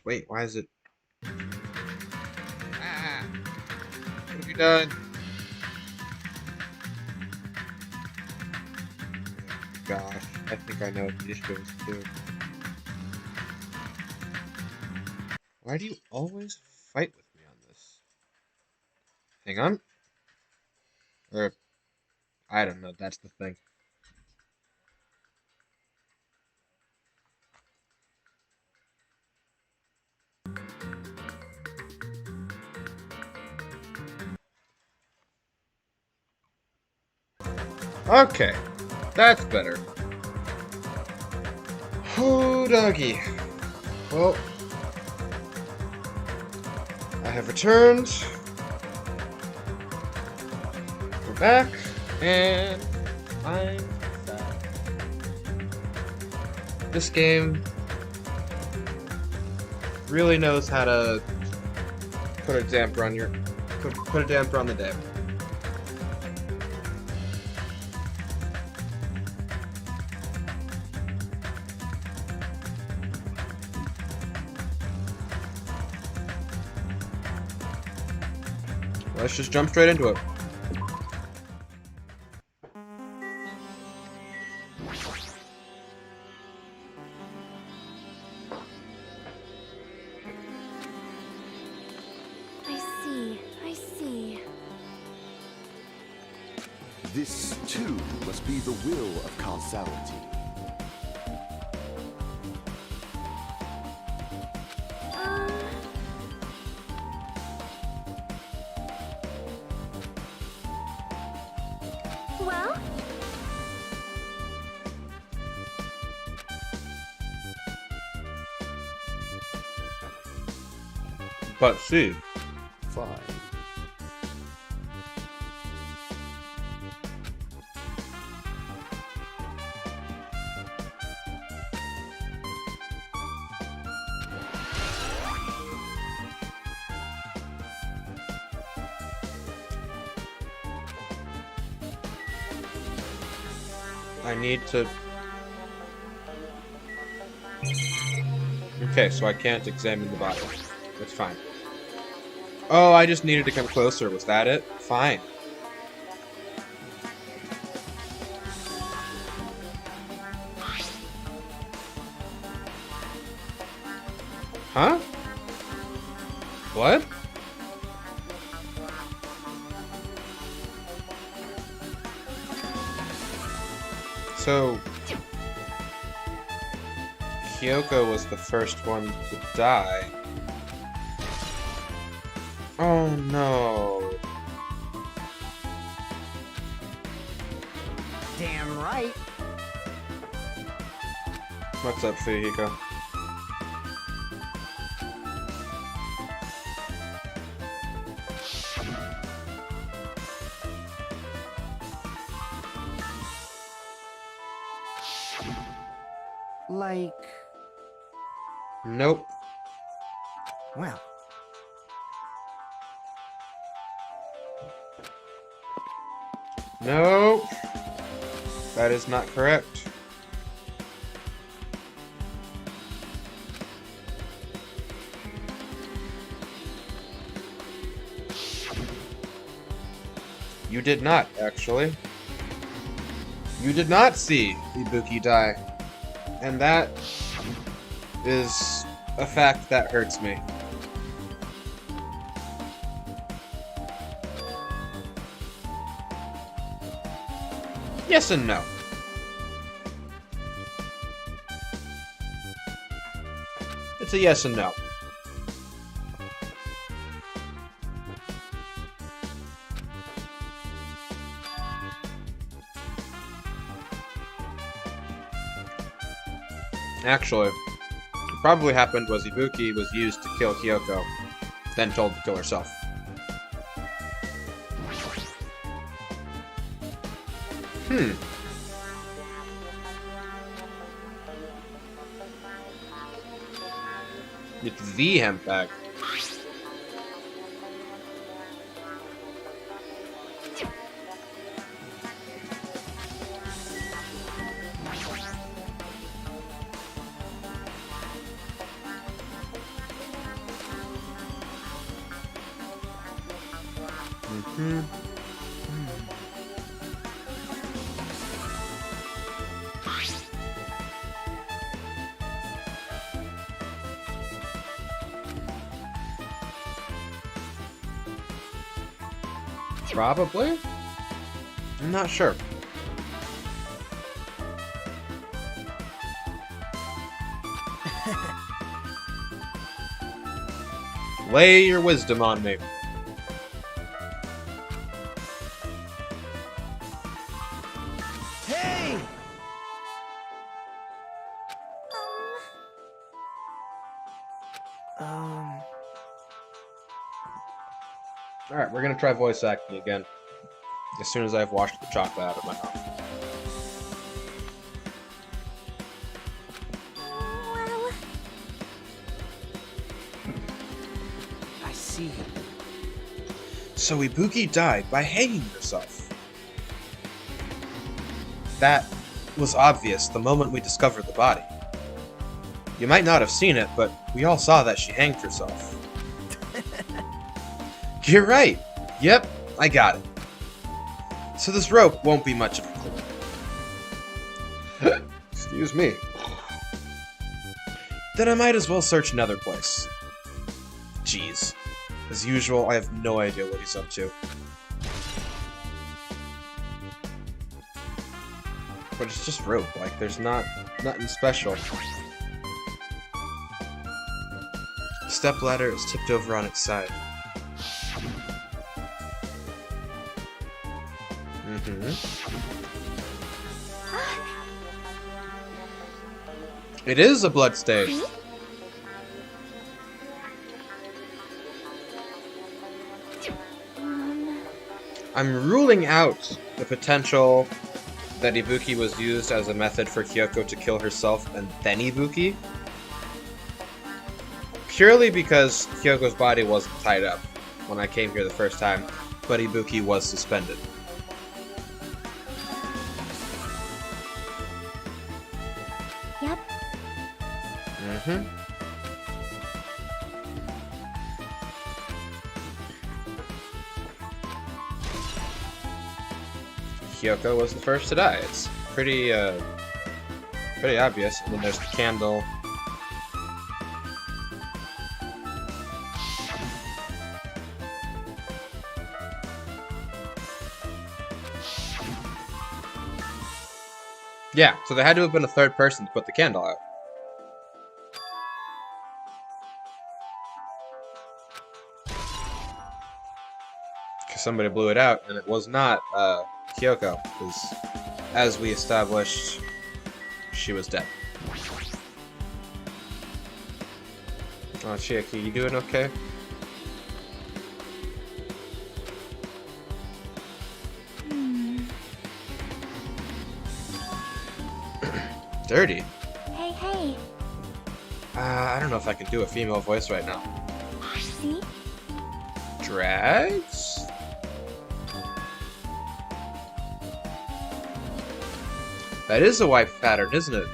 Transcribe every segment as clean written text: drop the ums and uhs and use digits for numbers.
Wait, why is it... Ah! What have you done? Gosh, I think I know what the issue is too. Why do you always fight with me on this? Hang on. Or, I don't know, that's the thing. Okay, that's better. Oh, doggy. Well, I have returned. We're back, and I'm sad. This game really knows how to put a damper on your put a damper on the day. Let's just jump straight into it. I see. This, too, must be the will of causality. Well? But see. Fine. I need to... Okay, so I can't examine the body. That's fine. Oh, I just needed to come closer. Was that it? Fine. Huh? What? So... Kyoko was the first one to die. Oh no. Damn right. What's up, Fuyuhiko? Like, Nope. well, Nope. That is not correct. You did not, actually. You did not see Ibuki die. And that is a fact that hurts me. Yes and no. It's a yes and no. Actually, what probably happened was Ibuki was used to kill Kyoko, then told to kill herself. It's the hemp bag. Probably? I'm not sure. Lay your wisdom on me. Hey! Alright, we're gonna try voice acting again. As soon as I've washed the chocolate out of my mouth. Well, I see. So Ibuki died by hanging herself. That was obvious the moment we discovered the body. You might not have seen it, but we all saw that she hanged herself. You're right. Yep, I got it. So this rope won't be much of a clue. Excuse me. Then I might as well search another place. Jeez. As usual, I have no idea what he's up to. But it's just rope, like, there's nothing special. The stepladder is tipped over on its side. It is a bloodstain. I'm ruling out the potential that Ibuki was used as a method for Kyoko to kill herself and then Ibuki. Purely because Kyoko's body wasn't tied up when I came here the first time, but Ibuki was suspended. yep. Kyoko was the first to die. It's pretty obvious. And then there's the candle. Yeah, so there had to have been a third person to put the candle out. Because somebody blew it out, and it was not Kyoko, because as we established, she was dead. Oh, Chiaki, you doing okay? Dirty. Hey, hey. I don't know if I can do a female voice right now. See? Drags? That is a wipe pattern, isn't it?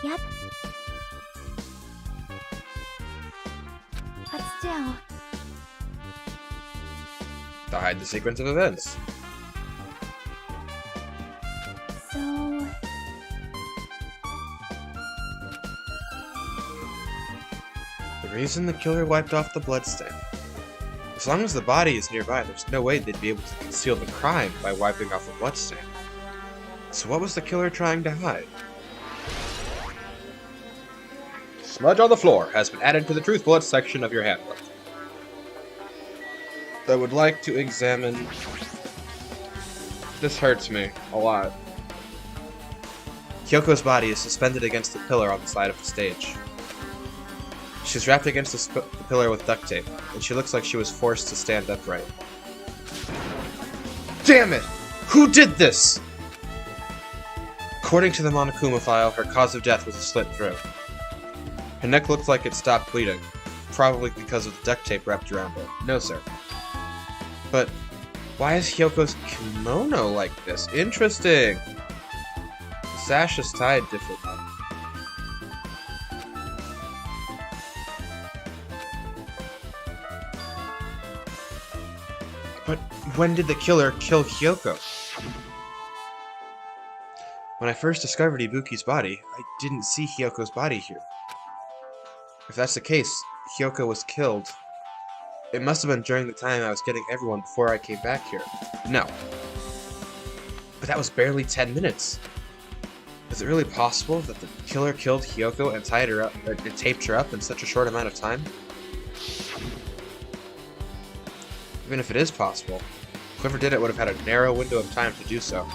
Yep. But still, To hide the sequence of events. so... The reason the killer wiped off the bloodstain. As long as the body is nearby, there's no way they'd be able to conceal the crime by wiping off the bloodstain. So what was the killer trying to hide? Smudge on the floor has been added to the truth bullet section of your handbook. I would like to examine... This hurts me a lot. Kyoko's body is suspended against the pillar on the side of the stage. She's wrapped against the pillar with duct tape, and she looks like she was forced to stand upright. Damn it! Who did this? According to the Monokuma file, her cause of death was a slit throat. Her neck looked like it stopped bleeding, probably because of the duct tape wrapped around it. No, sir. But why is Hyoko's kimono like this? Interesting! The sash is tied differently. when did the killer kill Kyoko? When I first discovered Ibuki's body, I didn't see Hyoko's body here. If that's the case, Hyoko was killed. It must have been during the time I was getting everyone before I came back here. No. But that was barely 10 minutes. Is it really possible that the killer killed Hyoko and tied her up, or taped her up in such a short amount of time? Even if it is possible, whoever did it would have had a narrow window of time to do so.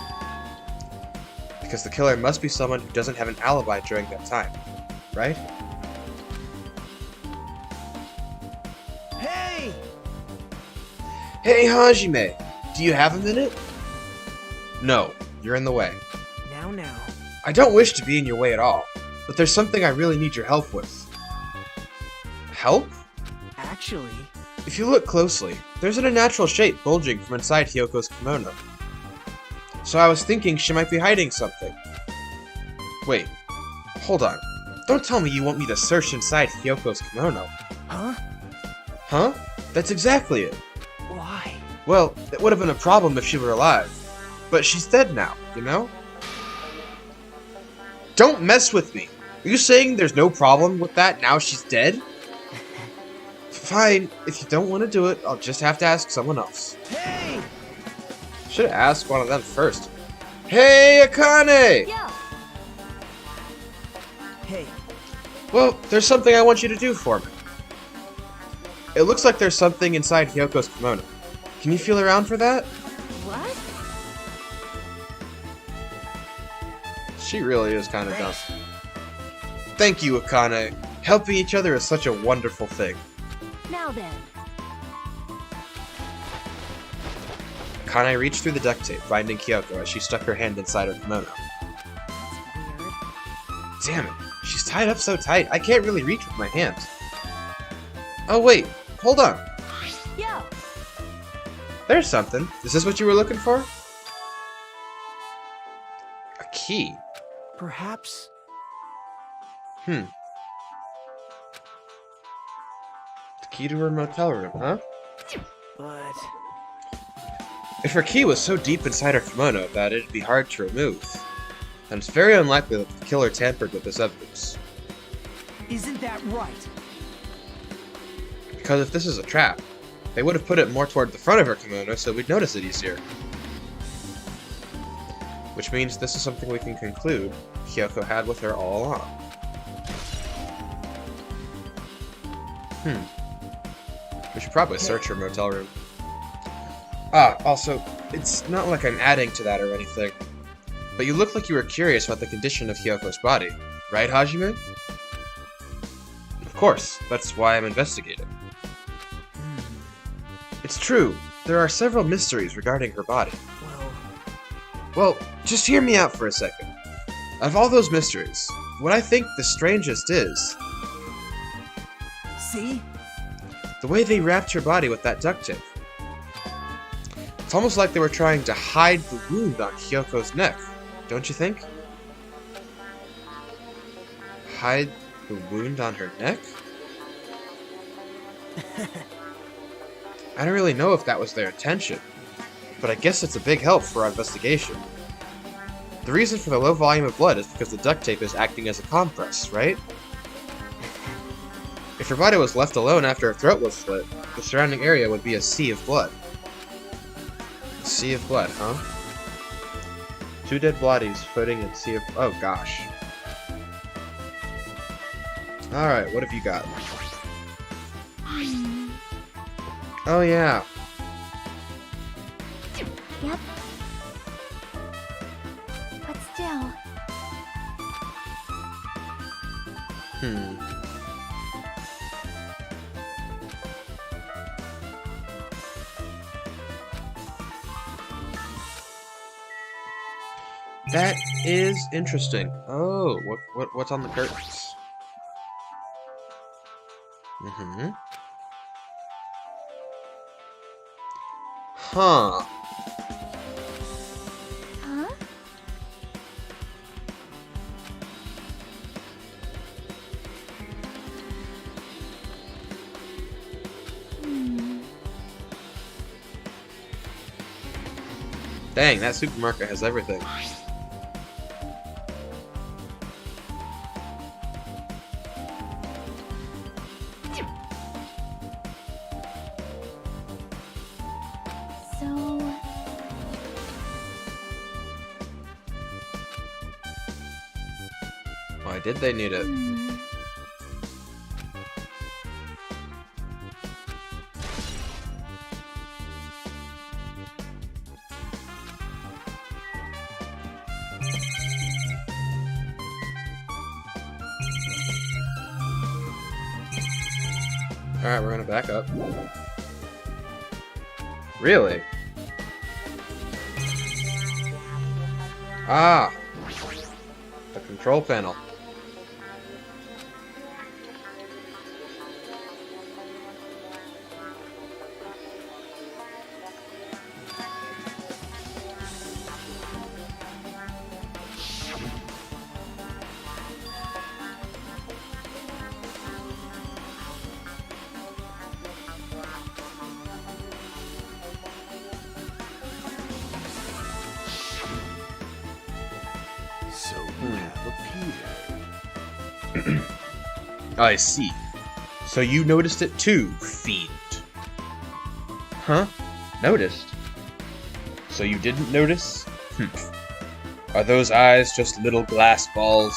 Because the killer must be someone who doesn't have an alibi during that time, right? Hey! Hey Hajime, do you have a minute? No, you're in the way. Now. I don't wish to be in your way at all, but there's something I really need your help with. Help? Actually, If you look closely, there's an unnatural shape bulging from inside Hyoko's kimono. So I was thinking she might be hiding something. Wait, hold on. Don't tell me you want me to search inside Hyoko's kimono. huh? Huh? That's exactly it. Why? Well, it would have been a problem if she were alive. But she's dead now, you know? Don't mess with me. Are you saying there's no problem with that now she's dead? Fine, if you don't want to do it, I'll just have to ask someone else. Hey! Should have asked one of them first. Hey, Akane! Yo! Hey, Well, there's something I want you to do for me. It looks like there's something inside Hyoko's kimono. Can you feel around for that? What? She really is kind of dumb. thanks. Thank you, Akane. Helping each other is such a wonderful thing. Now then. Akane reached through the duct tape, binding Kyoko as she stuck her hand inside her kimono. That's weird. Damn it, she's tied up so tight, I can't really reach with my hands. Oh wait, hold on. Yo! There's something. Is this what you were looking for? A key. Perhaps. The key to her motel room, huh? But If her key was so deep inside her kimono that it'd be hard to remove, then it's very unlikely that the killer tampered with this evidence. isn't that right? Because if this is a trap, they would have put it more toward the front of her kimono so we'd notice it easier. Which means this is something we can conclude Kyoko had with her all along. We should probably search her motel room. Also, it's not like I'm adding to that or anything, but you look like you were curious about the condition of Hyoko's body, right, Hajime? Of course, that's why I'm investigating. It's true, there are several mysteries regarding her body. Well, just hear me out for a second. Of all those mysteries, what I think the strangest is See? the way they wrapped her body with that duct tape. It's almost like they were trying to hide the wound on Hyoko's neck, don't you think? Hide the wound on her neck? I don't really know if that was their intention, but I guess it's a big help for our investigation. The reason for the low volume of blood is because the duct tape is acting as a compress, right? If her body was left alone after her throat was slit, the surrounding area would be a sea of blood. A sea of blood, huh? Two dead bodies floating in a sea of... Oh, gosh. Alright, what have you got? Oh, yeah. Yep. But still. That is interesting. Oh, what's on the curtains? Huh. Huh? Dang, that supermarket has everything. So, Why did they need it? Alright, we're gonna back up. Really? Ah! The control panel. So you have appeared. I see. So you noticed it too, fiend. Huh? Noticed? So you didn't notice? Are those eyes just little glass balls?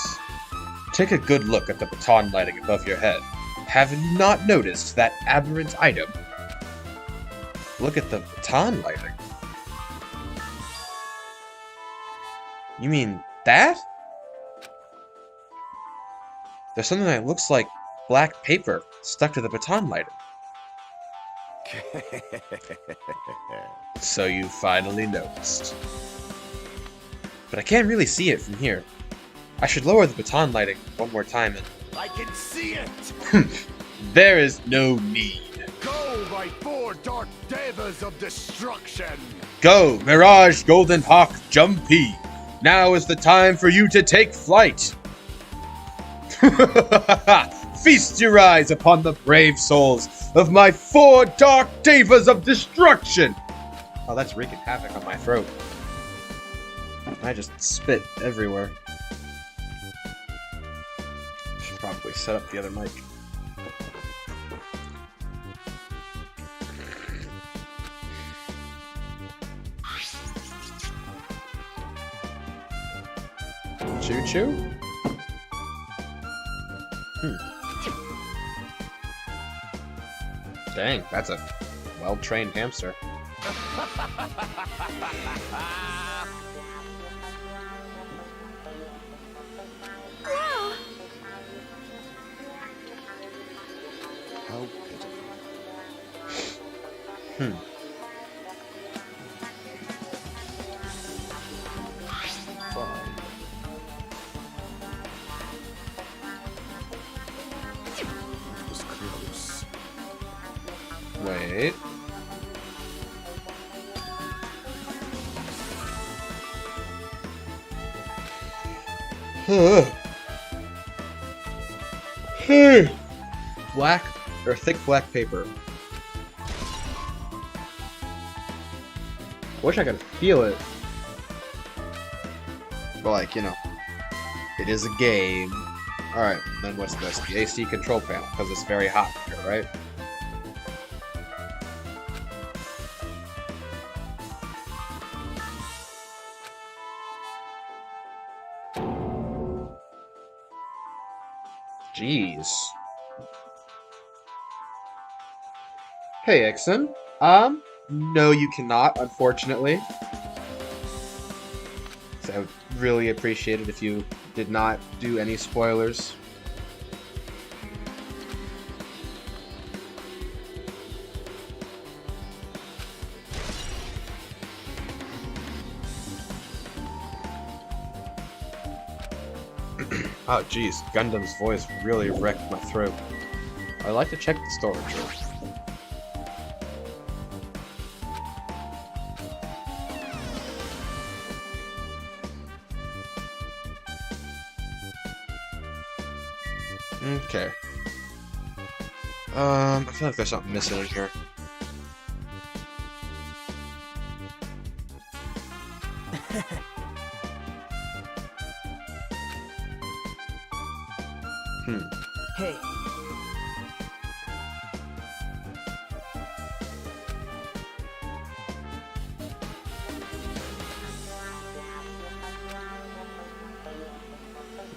Take a good look at the baton lighting above your head. Have you not noticed that aberrant item? Look at the baton lighting. You mean that? There's something that looks like black paper stuck to the baton lighting. So you finally noticed. But I can't really see it from here. I should lower the baton lighting one more time and... I can see it! There is no need. Go, my four dark devas of destruction! Go, Mirage Golden Hawk Jumpy! Now is the time for you to take flight! Feast your eyes upon the brave souls of my four dark devas of destruction! Oh, that's wreaking havoc on my throat. I just spit everywhere. Should probably set up the other mic. Choo choo? Dang, that's a well-trained hamster. How pitiful. Fine. It was close. Wait. Black or thick black paper. I wish I could feel it. But like, you know, it is a game. Alright, then what's this? The AC control panel, because it's very hot here, right? Jeez. Hey, Ixon. No you cannot, unfortunately. So I would really appreciate it if you did not do any spoilers. Oh jeez, Gundam's voice really wrecked my throat. I'd like to check the storage room. Okay. I feel like there's something missing in here. Hey,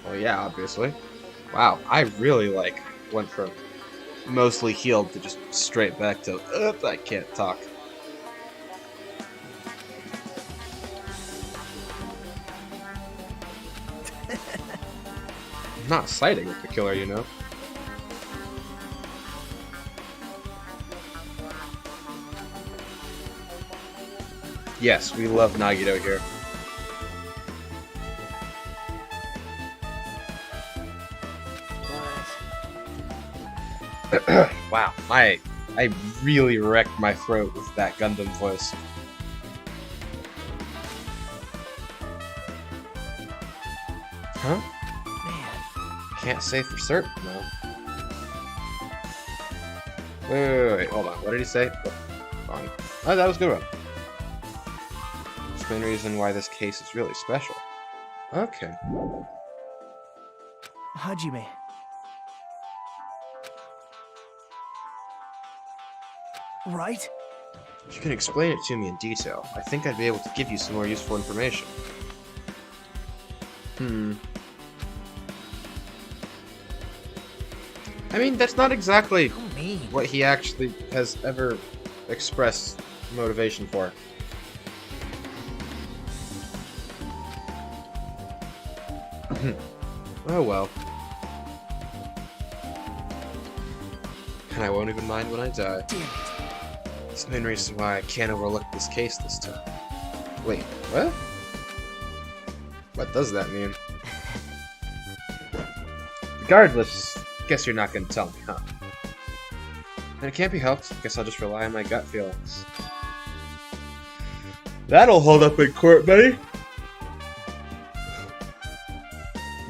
Well, yeah, obviously. Wow, I really, like, went from mostly healed to just straight back to, I can't talk. I'm not siding with the killer, you know? Yes, we love Nagito here. but Wow, I really wrecked my throat with that Gundam voice. Huh? man, Can't say for certain, though. Wait, hold on. What did he say? Oh, that was a good one. It's the main reason why this case is really special. Okay. Hajime. Right? If you can explain it to me in detail, I think I'd be able to give you some more useful information. I mean, that's not exactly Oh, me. what he actually has ever expressed motivation for. Oh well. And I won't even mind when I die. Damn it. It's the main reason why I can't overlook this case this time. Wait, what? What does that mean? Regardless, guess you're not gonna tell me, huh? And it can't be helped. Guess I'll just rely on my gut feelings. That'll hold up in court, buddy.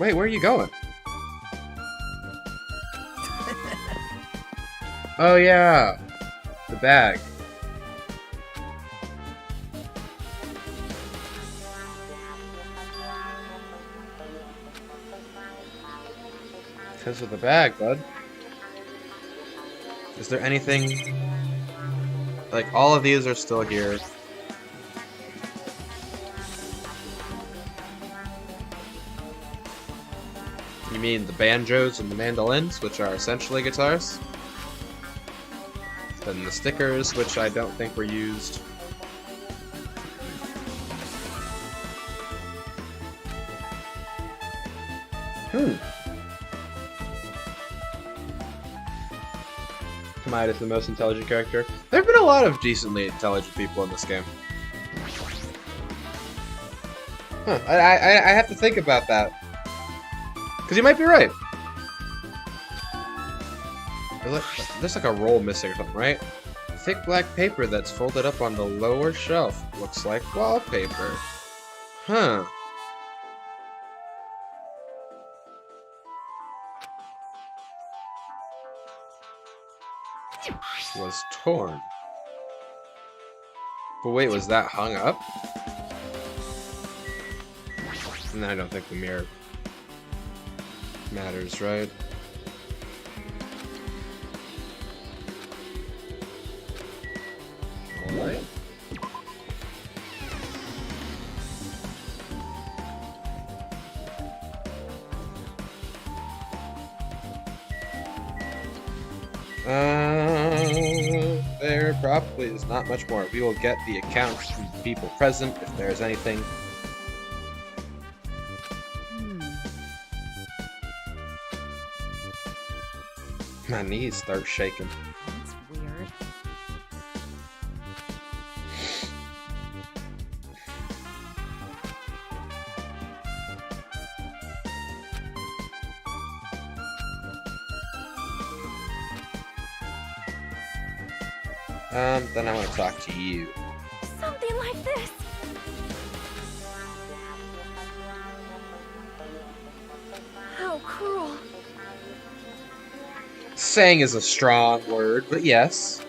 Wait, where are you going? Oh yeah, the bag. Because of the bag, bud. Is there anything... Like, all of these are still here. You mean the banjos and the mandolins, which are essentially guitars? Then the stickers, which I don't think were used. Kamada is the most intelligent character. There have been a lot of decently intelligent people in this game. Huh, I have to think about that. Because you might be right. There's like a roll missing or something, right? Thick black paper that's folded up on the lower shelf. Looks like wallpaper. Huh. Was torn. But wait, was that hung up? And I don't think the mirror matters, right? Alright. There probably is not much more. We will get the accounts from the people present if there is anything. My knees start shaking. That's weird. Then I want to talk to you. Something like this. How cruel. Saying is a strong word, but yes.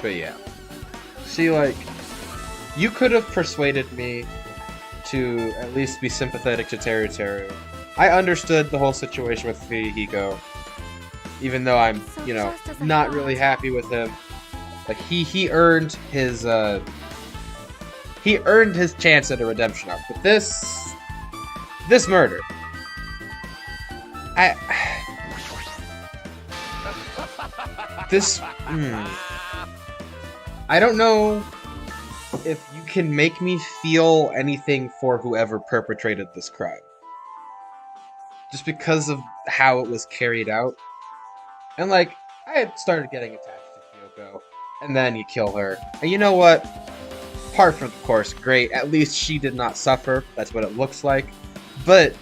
But yeah. See, like, you could have persuaded me to at least be sympathetic to Teru Teru. I understood the whole situation with Fuyuhiko, even though I'm, So you know, just as I not thought. really happy with him. Like he earned his chance at a redemption arc. But this murder, I don't know if you can make me feel anything for whoever perpetrated this crime. Just because of how it was carried out. And like, I had started getting attached to Kyoko, and then you kill her. And you know what? Par for the course, great. At least she did not suffer. That's what it looks like. But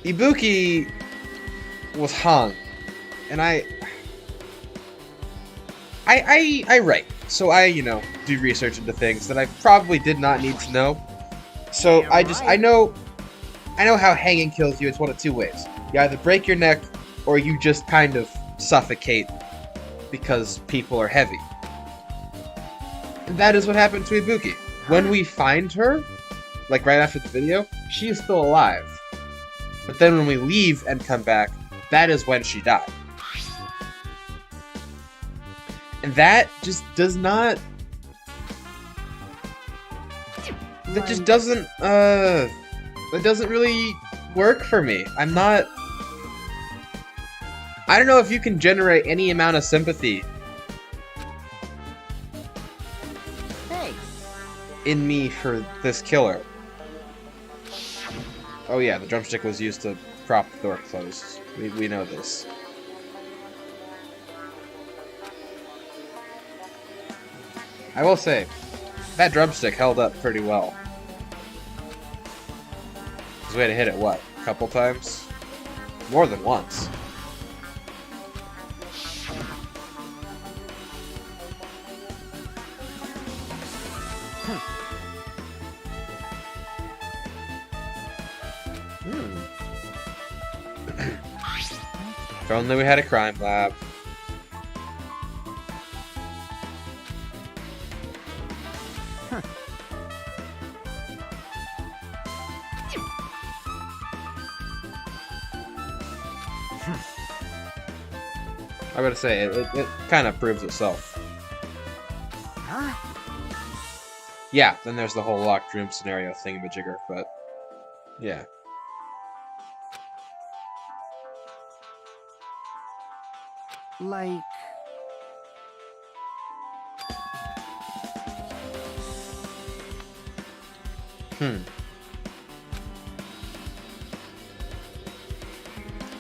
Ibuki was hung. And I write. So I, you know, do research into things that I probably did not need to know. So Damn I know how hanging kills you. It's one of two ways. You either break your neck, or you just kind of suffocate because people are heavy. And that is what happened to Ibuki. When we find her, like right after the video, she is still alive. But then when we leave and come back, that is when she died. And that just does not... That just doesn't, that doesn't really work for me. I'm not... I don't know if you can generate any amount of sympathy Hey, in me for this killer. Oh yeah, the drumstick was used to prop the door closed. We know this. I will say, that drumstick held up pretty well. 'Cause we had to hit it, what, a couple times? More than once. If only we had a crime lab. I gotta say, it kind of proves itself. huh? Yeah, then there's the whole locked room scenario thingamajigger, but yeah. Like,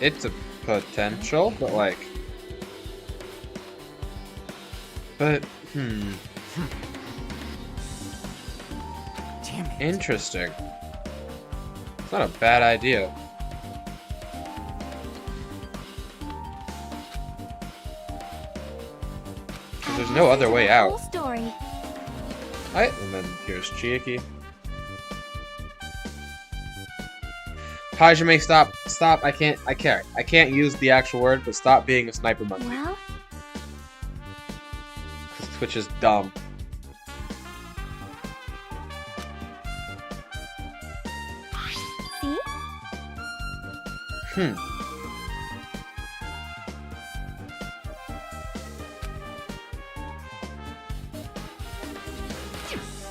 It's a potential, but like... But, damn it. interesting. It's not a bad idea. There's no other way out. Whole story. Alright, and then here's Chiaki. Hajime, stop, I can't use the actual word, but stop being a sniper monkey. Well, Because Twitch is dumb. see?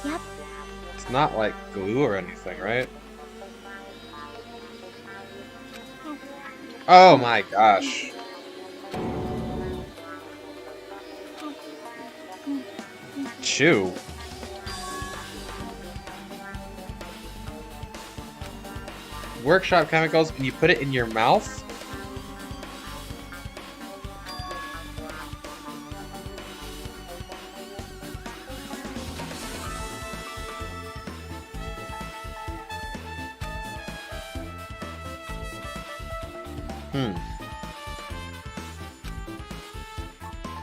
Yep. It's not like glue or anything, right? Oh my gosh. Chew. Workshop chemicals and you put it in your mouth?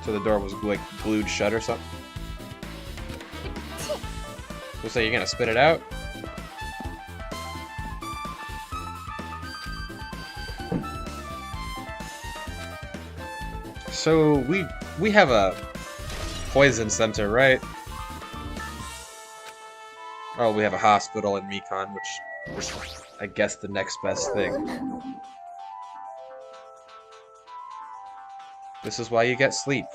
So the door was like glued shut or something? So you're gonna spit it out? So we have a poison center, right? Oh, we have a hospital in Mekon, which is, I guess, the next best thing. This is why you get sleep.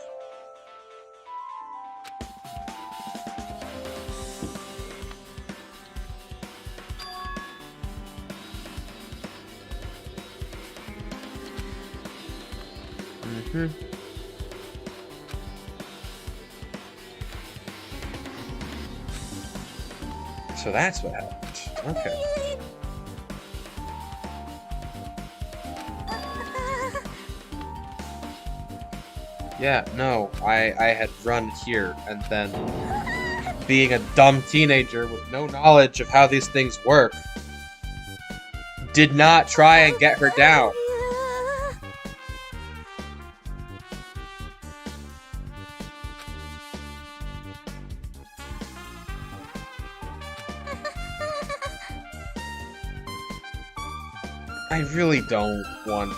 So that's what happened. Okay. Yeah, no, I had run here, and then, being a dumb teenager with no knowledge of how these things work, did not try and get her down. I really don't want...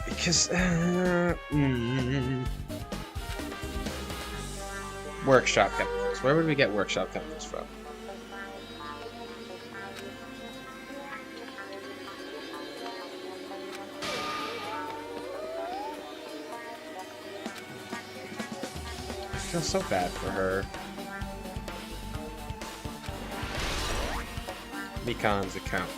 Because... Workshop chemicals. Where would we get workshop chemicals from? I feel so bad for her. Mekon's account.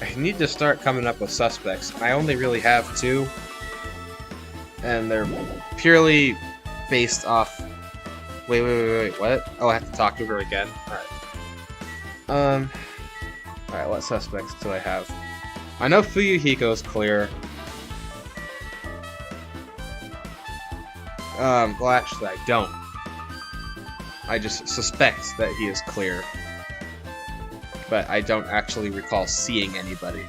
I need to start coming up with suspects. I only really have two, and they're purely based off... Wait, what? Oh, I have to talk to her again? Alright. Alright, what suspects do I have? I know Fuyuhiko's clear. Well, actually, I don't. I just suspect that he is clear. But I don't actually recall seeing anybody.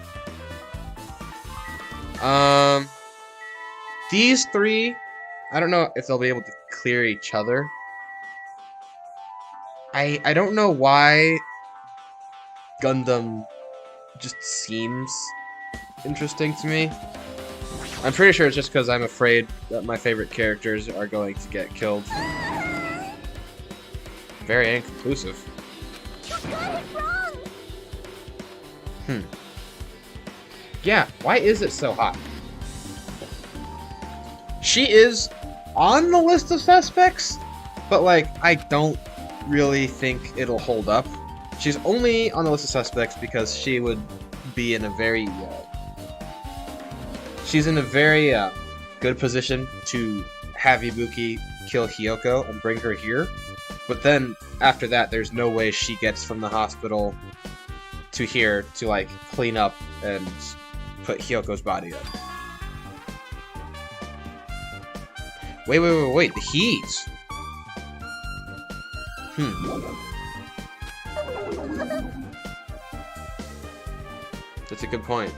These three, I don't know if they'll be able to clear each other. I don't know why Gundam just seems interesting to me. I'm pretty sure it's just because I'm afraid that my favorite characters are going to get killed. Very inconclusive. You got it wrong! Yeah, why is it so hot? She is on the list of suspects, but like, I don't really think it'll hold up. She's only on the list of suspects because she would be in a very... she's in a very good position to have Ibuki kill Hiyoko and bring her here. But then, after that, there's no way she gets from the hospital to here to, like, clean up and put Hyoko's body up. Wait, the heat! That's a good point.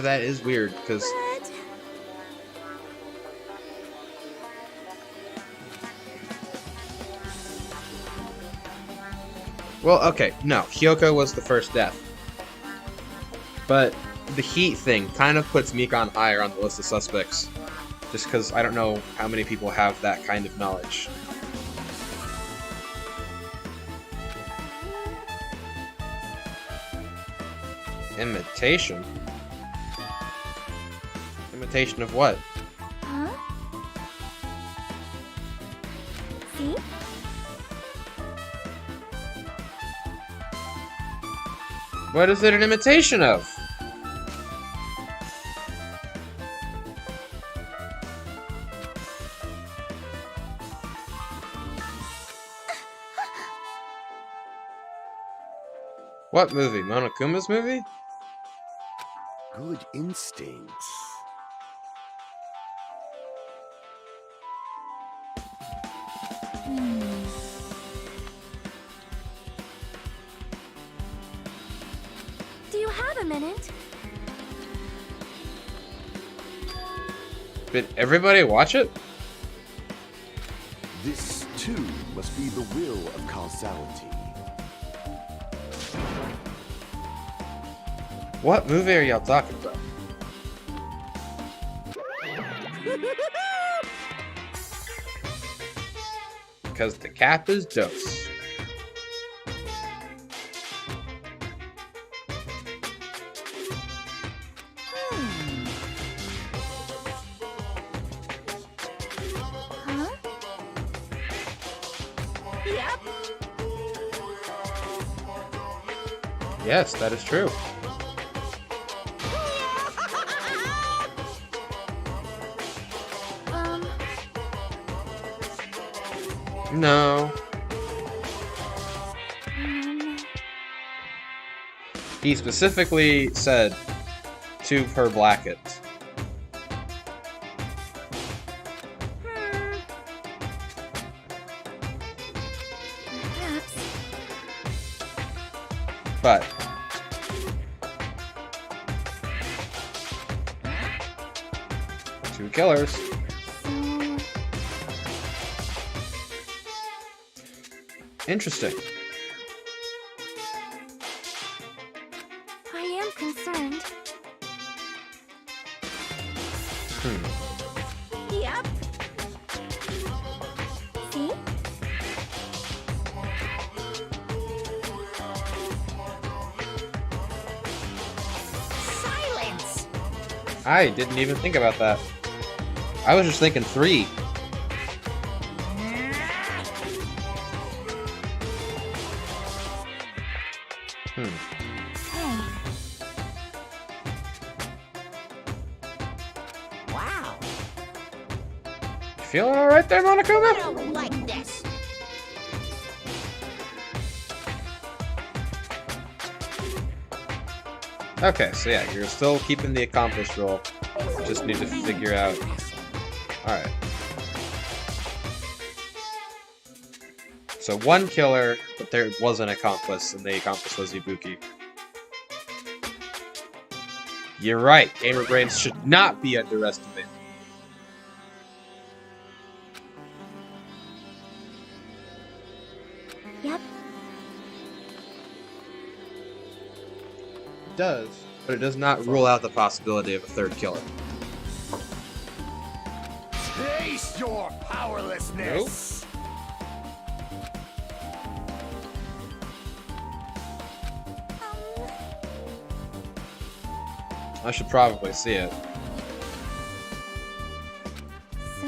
That is weird, because... Well, okay, no, Hiyoko was the first death. But the heat thing kind of puts Mekon higher on the list of suspects. Just because I don't know how many people have that kind of knowledge. Imitation? Imitation of what? Huh? See? What is it an imitation of? What movie? Monokuma's movie? Good instincts. Do you have a minute? Did everybody watch it? 2 must be the will of causality. What movie are y'all talking about? Because the cap is dose. Huh? Yep. Yes, that is true. No. He specifically said 2 per Blackett. Perhaps. But 2 killers. So, Interesting. I am concerned. Yep. See? Silence! I didn't even think about that. I was just thinking 3. Hey. Wow. You feeling alright there, I Monokuma? don't like this. Okay, so yeah, you're still keeping the accomplished roll. Just need to figure out. Alright. So 1 killer, but there was an accomplice, and the accomplice was Ibuki. You're right, gamer brains should not be underestimated. Yep. It does, but it does not rule out the possibility of a 3rd killer. Taste your powerlessness! I should probably see it. So...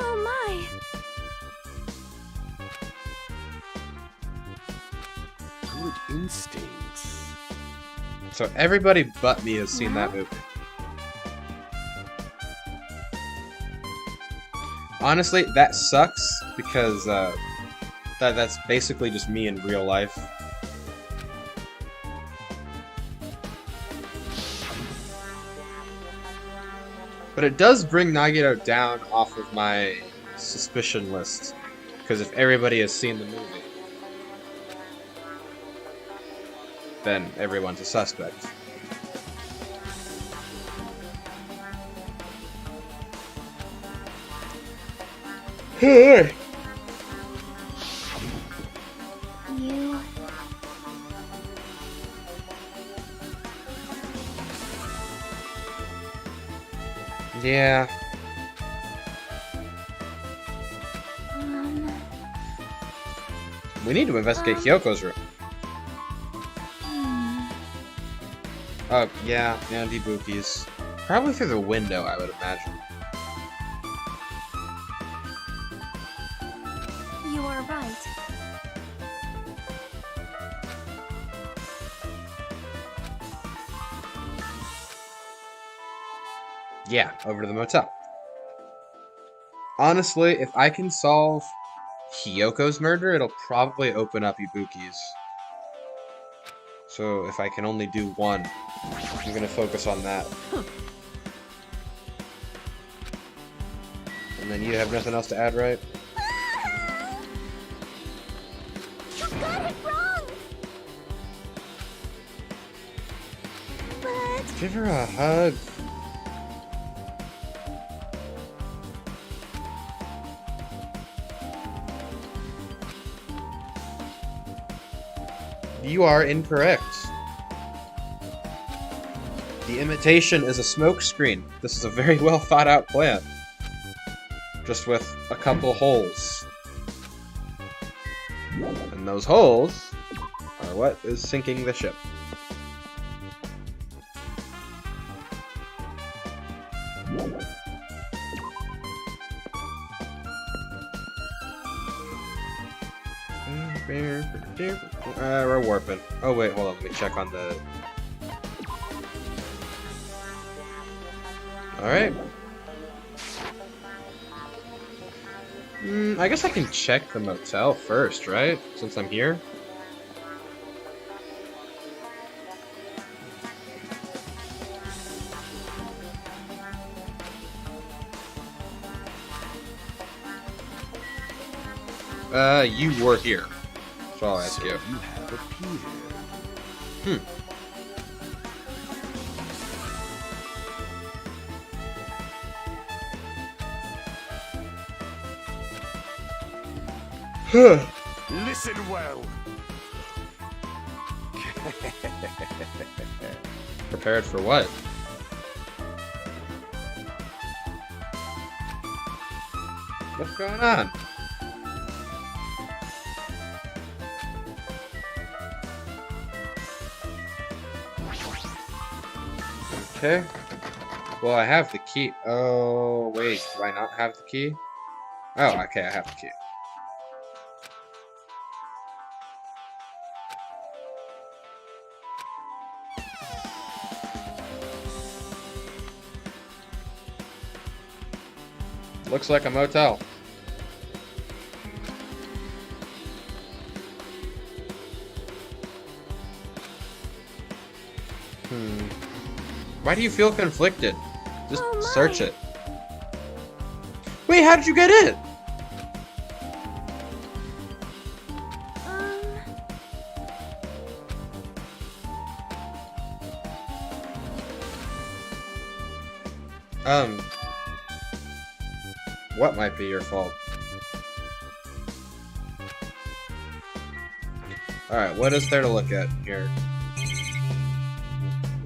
Oh my! Good instincts. So everybody but me has seen that movie. Honestly, that sucks because that's basically just me in real life. But it does bring Nagito down off of my suspicion list, because if everybody has seen the movie, then everyone's a suspect. You... Yeah. We need to investigate Hyoko's room. Oh, yeah, and Ibuki's. Probably through the window, I would imagine. You are right. Yeah, over to the motel. Honestly, if I can solve Hyoko's murder, it'll probably open up Ibuki's. So if I can only do one, I'm gonna focus on that. And then you have nothing else to add, right? You got it wrong! But... Give her a hug. You are incorrect. The imitation is a smoke screen. This is a very well thought out plan. Just with a couple holes. And those holes are what is sinking the ship. We're warping. Oh wait, hold on, let me check on the... Alright. I guess I can check the motel first, right? Since I'm here. You were here. So I'll ask So you. you have appeared. Listen well. Prepared for what? What's going on? Okay. Well, I have the key. Oh, wait. Do I not have the key? Oh, okay, I have the key. Looks like a motel. Why do you feel conflicted? Just Oh, my. search it. Wait, how did you get in? What might be your fault? Alright, what is there to look at here?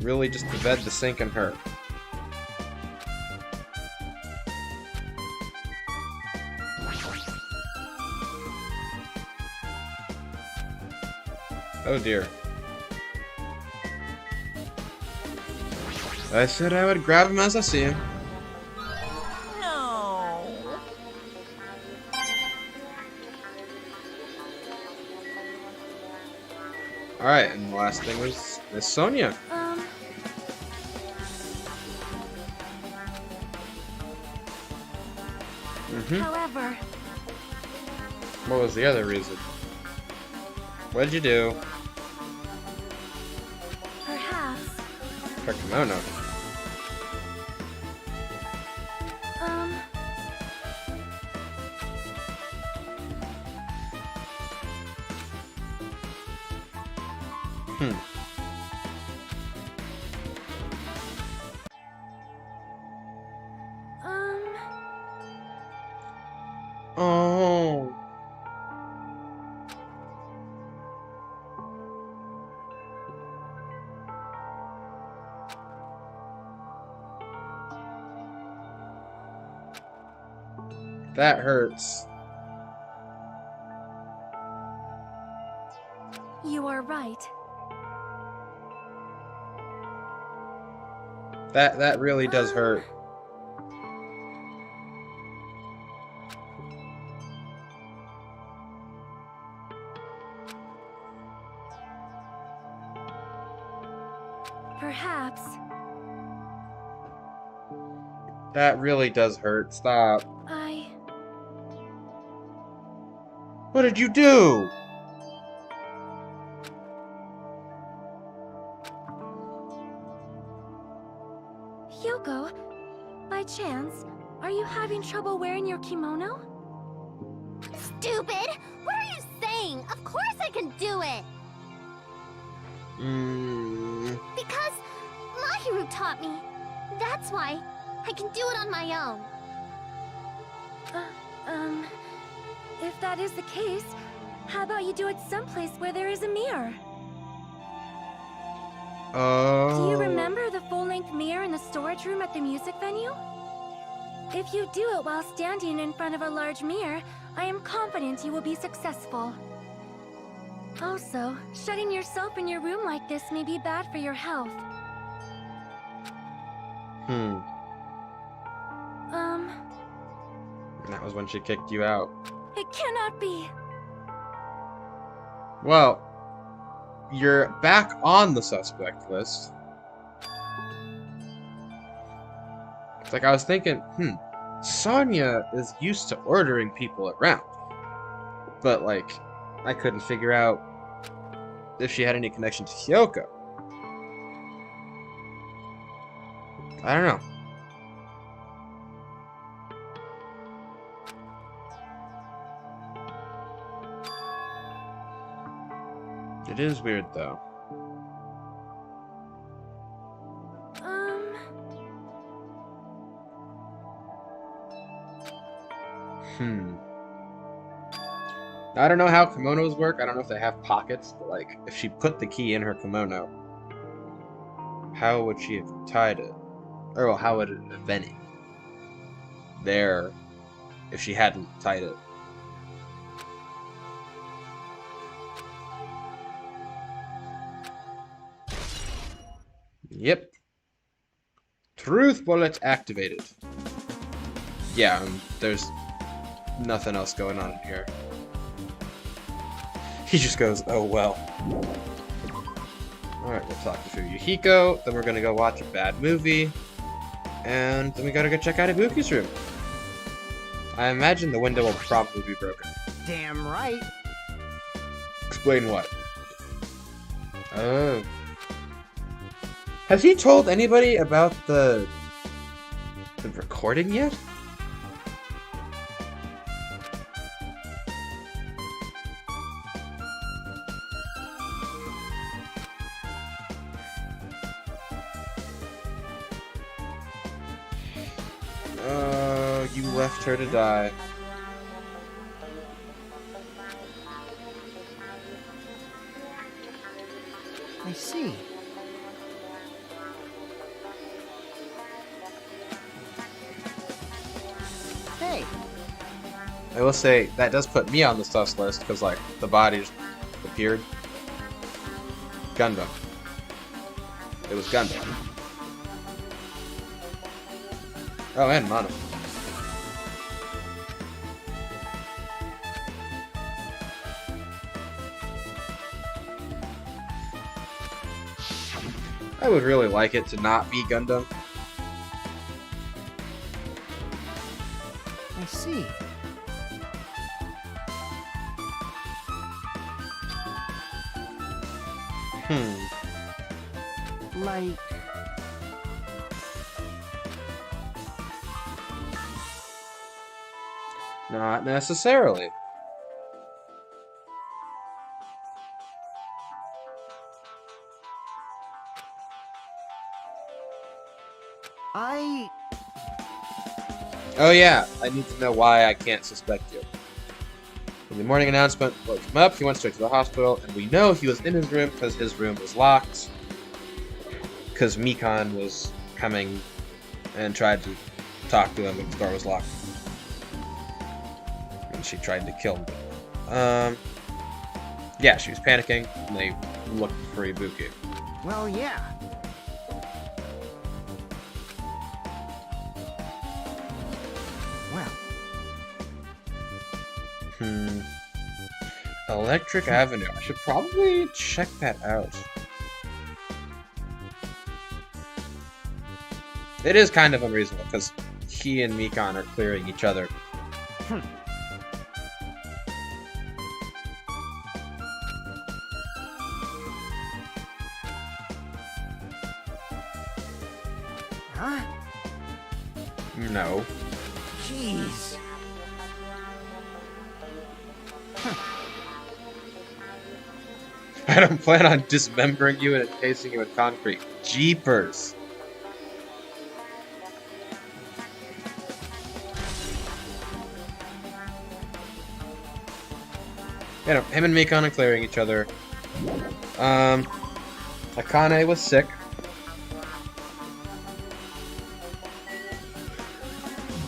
Really just the bed, the sink, and her. Oh dear. I said I would grab him as I see him. No. Alright, and the last thing was Miss Sonia. However, What was the other reason? What'd you do? perhaps, Her kimono. Oh. That hurts. you are right. That really does hurt. Perhaps. That really does hurt. Stop. What did you do? Hyoko, by chance, are you having trouble wearing your kimono? Stupid! What are you saying? Of course I can do it! Because Mahiru taught me. That's why I can do it on my own. If that is the case, how about you do it someplace where there is a mirror? Do you Oh. remember the full-length mirror in the storage room at the music venue? If you do it while standing in front of a large mirror, I am confident you will be successful. Also, shutting yourself in your room like this may be bad for your health. Hmm. And that was when she kicked you out. It cannot be. Well, you're back on the suspect list. It's like I was thinking, Sonya is used to ordering people around. But, like, I couldn't figure out if she had any connection to Kyoko. I don't know. It is weird, though. I don't know how kimonos work. I don't know if they have pockets, but, like, if she put the key in her kimono, how would she have tied it? Or, well, how would it have been there if she hadn't tied it? Yep. Truth bullet activated. Yeah, there's nothing else going on in here. He just goes, oh well. Alright, we'll talk to Yukiko, then we're gonna go watch a bad movie, and then we gotta go check out Ibuki's room. I imagine the window will probably be broken. Damn right. Explain what? Oh. Has he told anybody about the recording yet? You left her to die. I see. Hey, I will say, that does put me on the sus list, because, like, the body just appeared. Gundam. It was Gundam. Oh, and Mono. I would really like it to not be Gundam. I see. Like, Not necessarily. Oh yeah, I need to know why I can't suspect you. In the morning announcement woke him up, he went straight to the hospital, and we know he was in his room because his room was locked. Because Mikan was coming and tried to talk to him, but the door was locked. And she tried to kill him. Yeah, she was panicking, and they looked for Ibuki. well, yeah. Well, Electric Avenue. I should probably check that out. It is kind of unreasonable, because he and Mikan are clearing each other. huh? No. Jeez. I don't plan on dismembering you and encasing you in concrete. Jeepers. You know, him and Mikan are clearing each other. Akane was sick.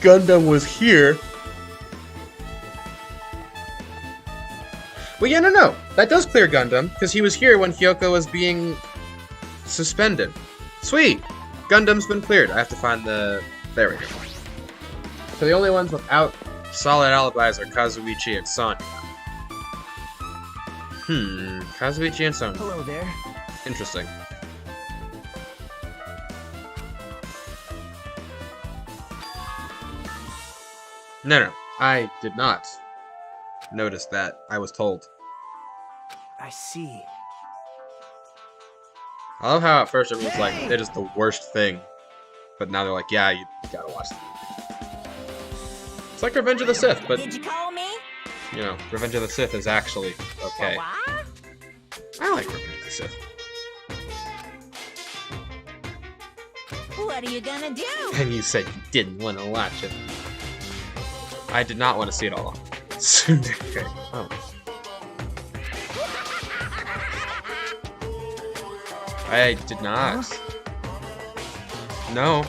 Gundam was here. Well, yeah, no. That does clear Gundam, because he was here when Hyoko was being suspended. Sweet! Gundam's been cleared. I have to find the... There we go. So the only ones without solid alibis are Kazuichi and Sonya. Kazuichi and Sonya. Hello there. Interesting. No, I did not notice that. I was told. I see. I love how at first everyone's like, it is the worst thing. But now they're like, yeah, you gotta watch it. It's like Revenge of the Sith, but, Did you call me? you know, Revenge of the Sith is actually okay. What? I like Revenge of the Sith. What are you gonna do? And you said you didn't want to watch it. I did not want to see it all. Okay. Oh. I did not. No.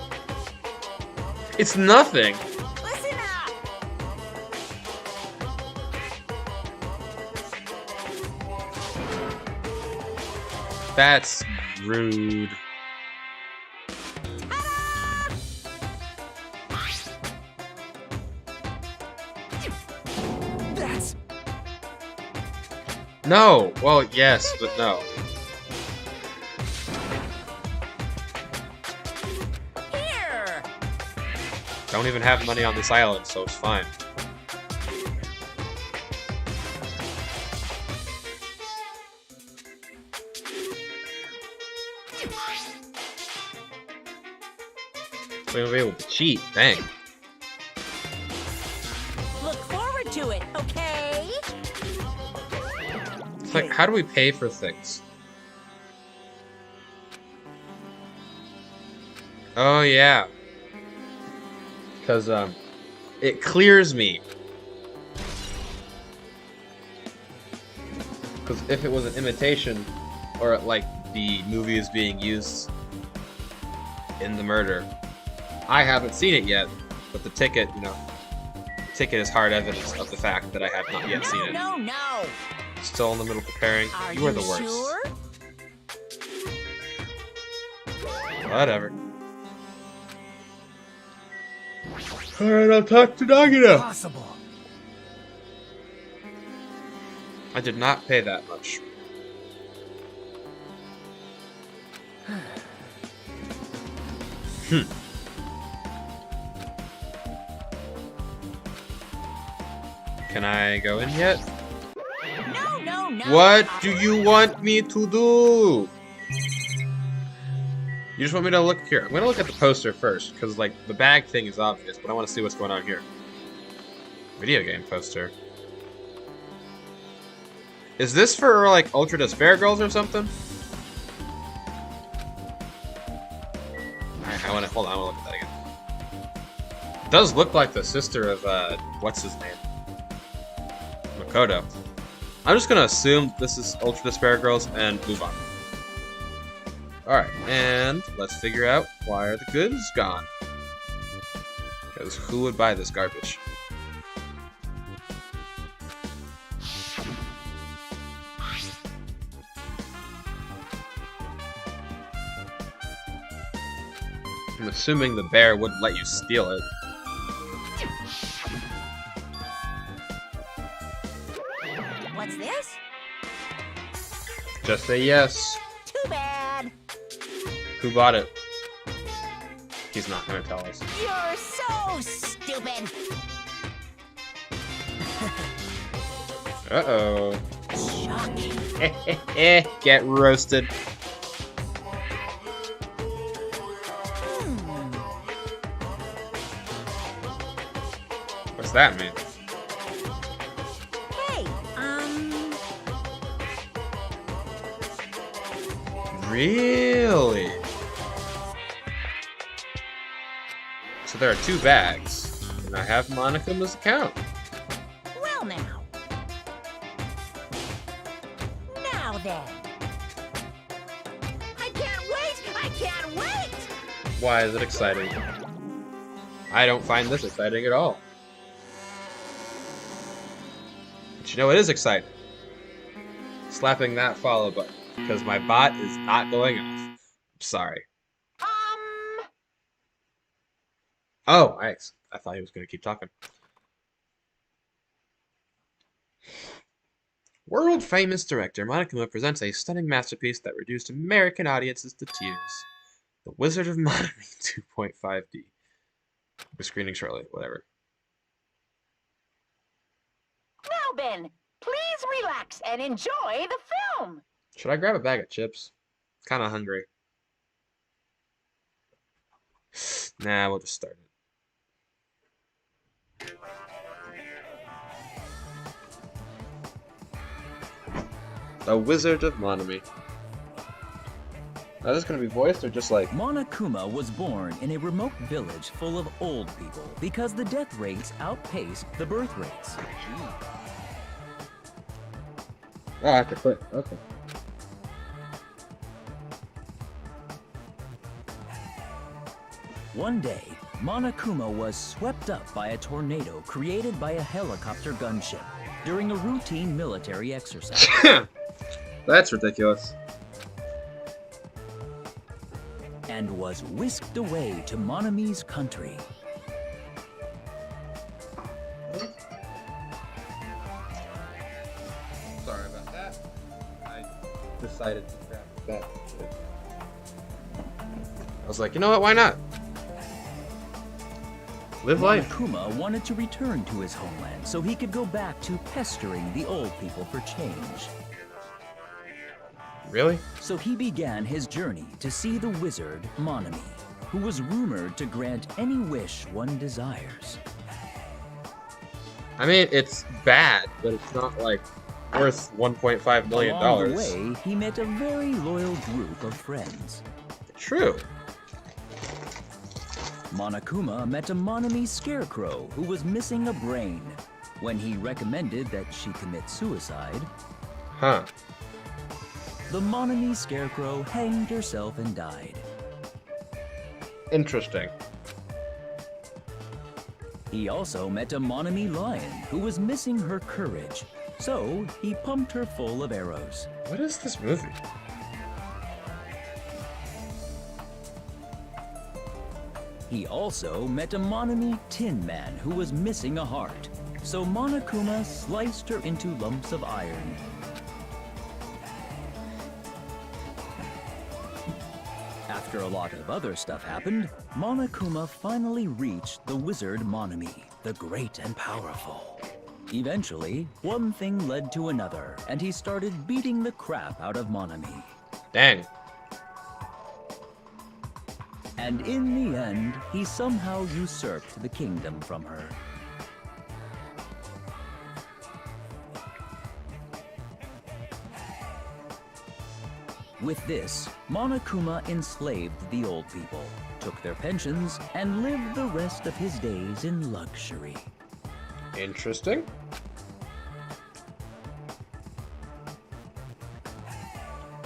It's nothing. Listen up! That's rude. That's... No. Well, yes, but no. Here! Don't even have money on this island, so it's fine. So you'll be able to cheat. Dang. Look forward to it, okay? It's like, how do we pay for things? Oh, yeah. Because, it clears me. Because if it was an imitation, or like the movie is being used in the murder, I haven't seen it yet, but the ticket, you know, ticket is hard evidence of the fact that I have not yet seen it. No. Still in the middle of preparing. Are You are the worst. sure? Whatever. Alright, I'll talk to Nagano. Possible. I did not pay that much. Can I go in yet? No. What do you want me to do? You just want me to look here. I'm gonna look at the poster first, because like the bag thing is obvious, but I want to see what's going on here. Video game poster. Is this for like Ultra Despair Girls or something? Alright, I wanna hold on, I wanna look at that again. It does look like the sister of what's his name? Makoto. I'm just gonna assume this is Ultra Despair Girls and move on. Alright, and let's figure out why are the goods gone. Because who would buy this garbage? I'm assuming the bear wouldn't let you steal it. What's this? Just say yes. Too bad. Who bought it? He's not gonna tell us. You're so stupid. Uh-oh. Shocking. Get roasted. What's that mean? Hey, Really? So there are 2 bags, and I have Monika's account. well now. Now then. can't wait! Why is it exciting? I don't find this exciting at all. But you know what is exciting? Slapping that follow button, because my bot is not going off. I'm sorry. Oh, nice. I thought he was going to keep talking. World-famous director Monokuma presents a stunning masterpiece that reduced American audiences to tears. The Wizard of Monomi 2.5D. We're screening shortly, whatever. Now, Ben, please relax and enjoy the film. Should I grab a bag of chips? Kinda hungry. Nah, we'll just start it. The Wizard of Monomi. Now, is this gonna be voiced or just like... Monokuma was born in a remote village full of old people because the death rates outpaced the birth rates. Oh, I have to click. Okay. One day, Monokuma was swept up by a tornado created by a helicopter gunship during a routine military exercise. That's ridiculous. And was whisked away to Monomi's country. Sorry about that. I decided to grab that shit. I was like, you know what? Why not? Live life. Monokuma wanted to return to his homeland so he could go back to pestering the old people for change. Really? So he began his journey to see the wizard Monomi, who was rumored to grant any wish one desires. I mean, it's bad, but it's not like worth $1.5 million. Along the way, he met a very loyal group of friends. True. Monokuma met a Monomi scarecrow who was missing a brain. When he recommended that she commit suicide, Huh. the Monomi scarecrow hanged herself and died. Interesting. He also met a Monomi lion who was missing her courage, so he pumped her full of arrows. What is this movie? He also met a Monomi tin man who was missing a heart, so Monokuma sliced her into lumps of iron. After a lot of other stuff happened, Monokuma finally reached the wizard Monomi, the great and powerful. Eventually, one thing led to another, and he started beating the crap out of Monomi. Dang. And in the end, he somehow usurped the kingdom from her. With this, Monokuma enslaved the old people, took their pensions, and lived the rest of his days in luxury. Interesting.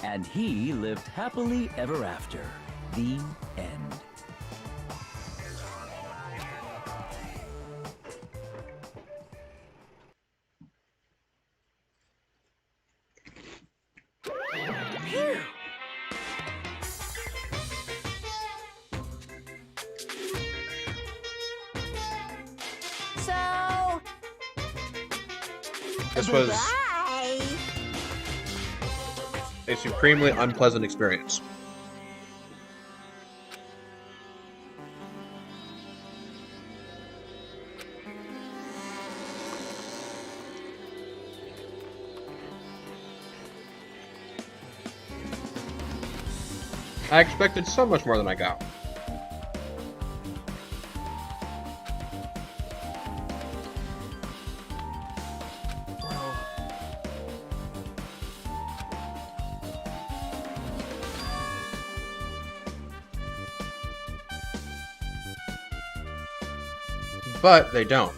And he lived happily ever after. The end. Phew. So, This was bye. a supremely unpleasant experience. I expected so much more than I got. But they don't.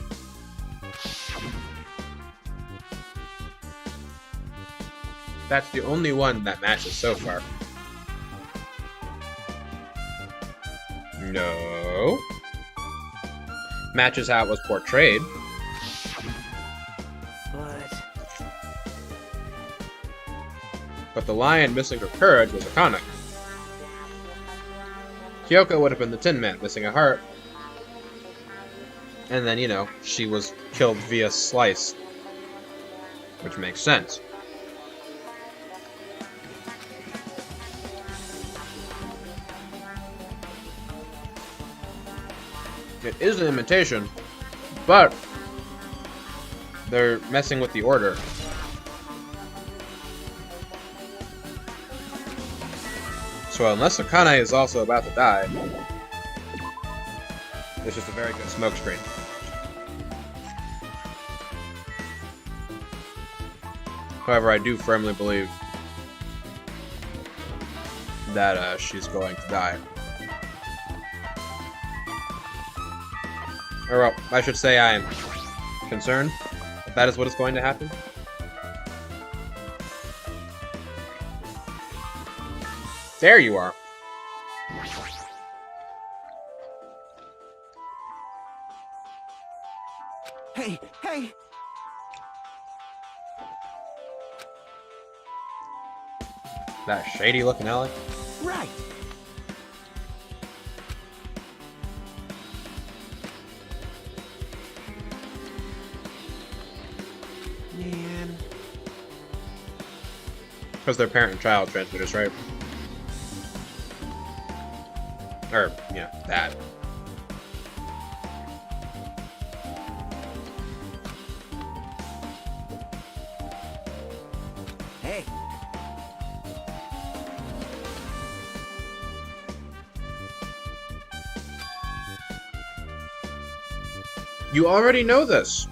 That's the only one that matches so far. No. Matches how it was portrayed. But the lion missing her courage was Akane. Kyoko would have been the Tin Man, missing a heart. And then, you know, she was killed via slice. Which makes sense. It is an imitation, but they're messing with the order. So unless Akane is also about to die, it's just a very good smokescreen. However, I do firmly believe that she's going to die. Or, well, I should say I am concerned that is what is going to happen. There you are. Hey, hey! That shady looking alley. Right! Man. Because they're parent and child transmitters, right? Or, yeah, that. Hey! You already know this.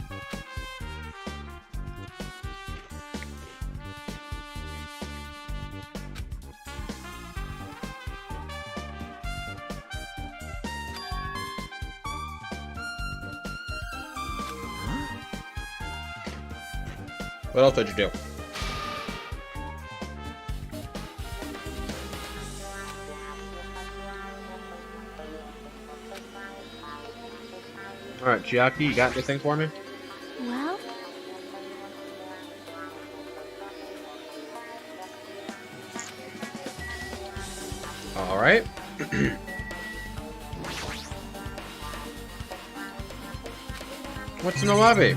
What else did you do? Alright, Chiaki, you got anything for me? Well, Alright. What's in the lobby?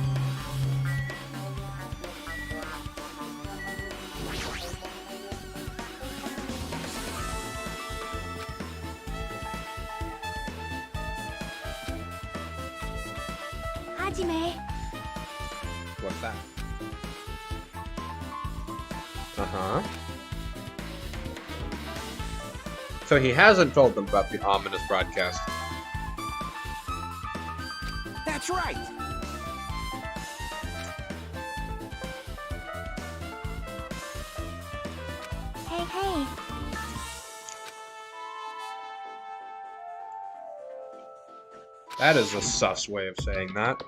Hajime. What's that? Uh-huh. So he hasn't told them about the ominous broadcast. That's right! Hey, hey. That is a sus way of saying that.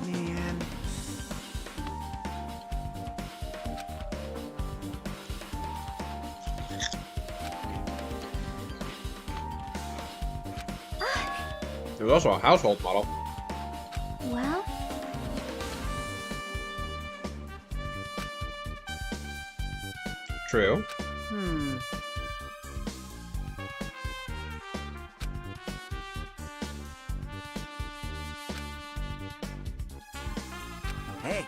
Man. There's also a household model. Well, True. Hmm. Hey!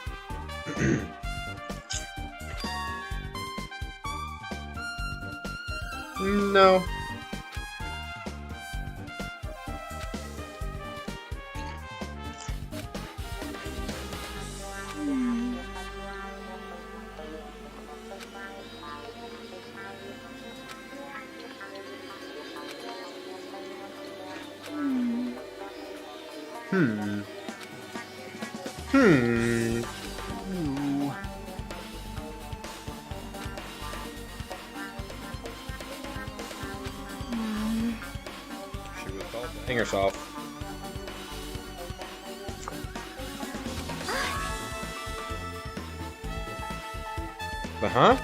No. Hmm. Ooh. She was hang herself. Uh-huh.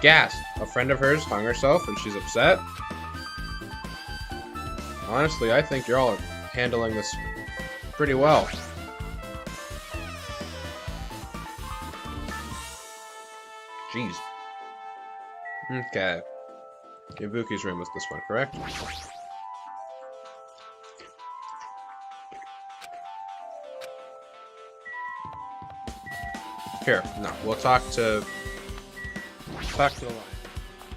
Gas. A friend of hers hung herself and she's upset. Honestly, I think you're all handling this pretty well. Jeez. Okay. Ibuki's room was this one, correct? Here, no, we'll talk to the line.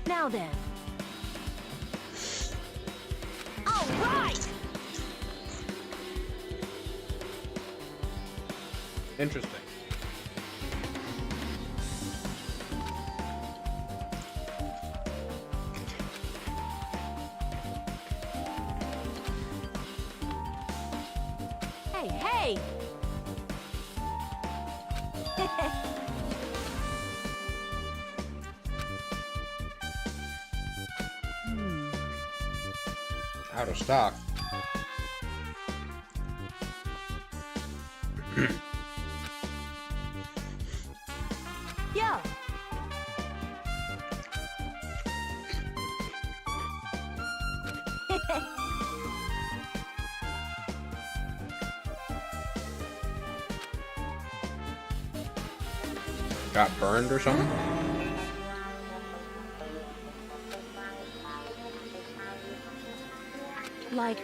Now then. All right! Interesting. Hey, hey! Out of stock. Yo! Got burned or something? Like,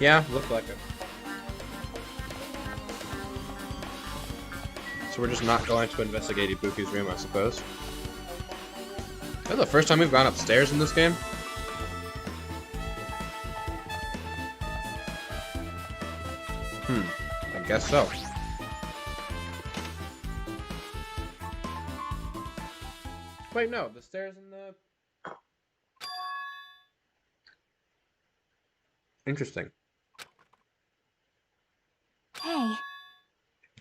Yeah, looked like it. So we're just not going to investigate Ibuki's room, I suppose. Is that the first time we've gone upstairs in this game? I guess so. Wait, no, the stairs in the... Interesting. hey,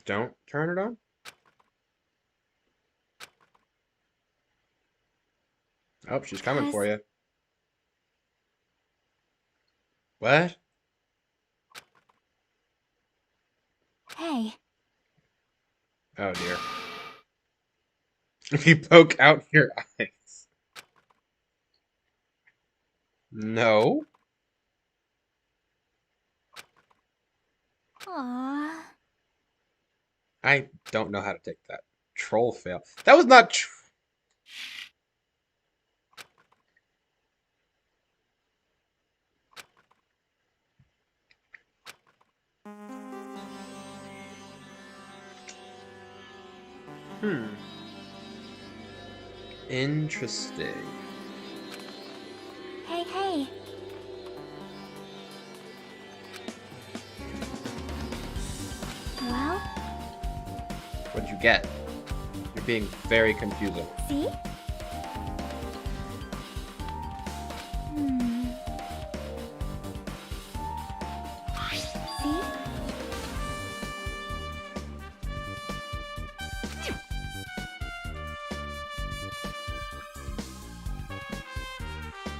Don't turn it on? Oh, she's coming for you. What? hey. Oh dear. If you poke out your eyes. No. Aww. I don't know how to take that. Troll fail. That was not tr Interesting. Hey, hey. Well, What'd you get? You're being very confusing. see? See?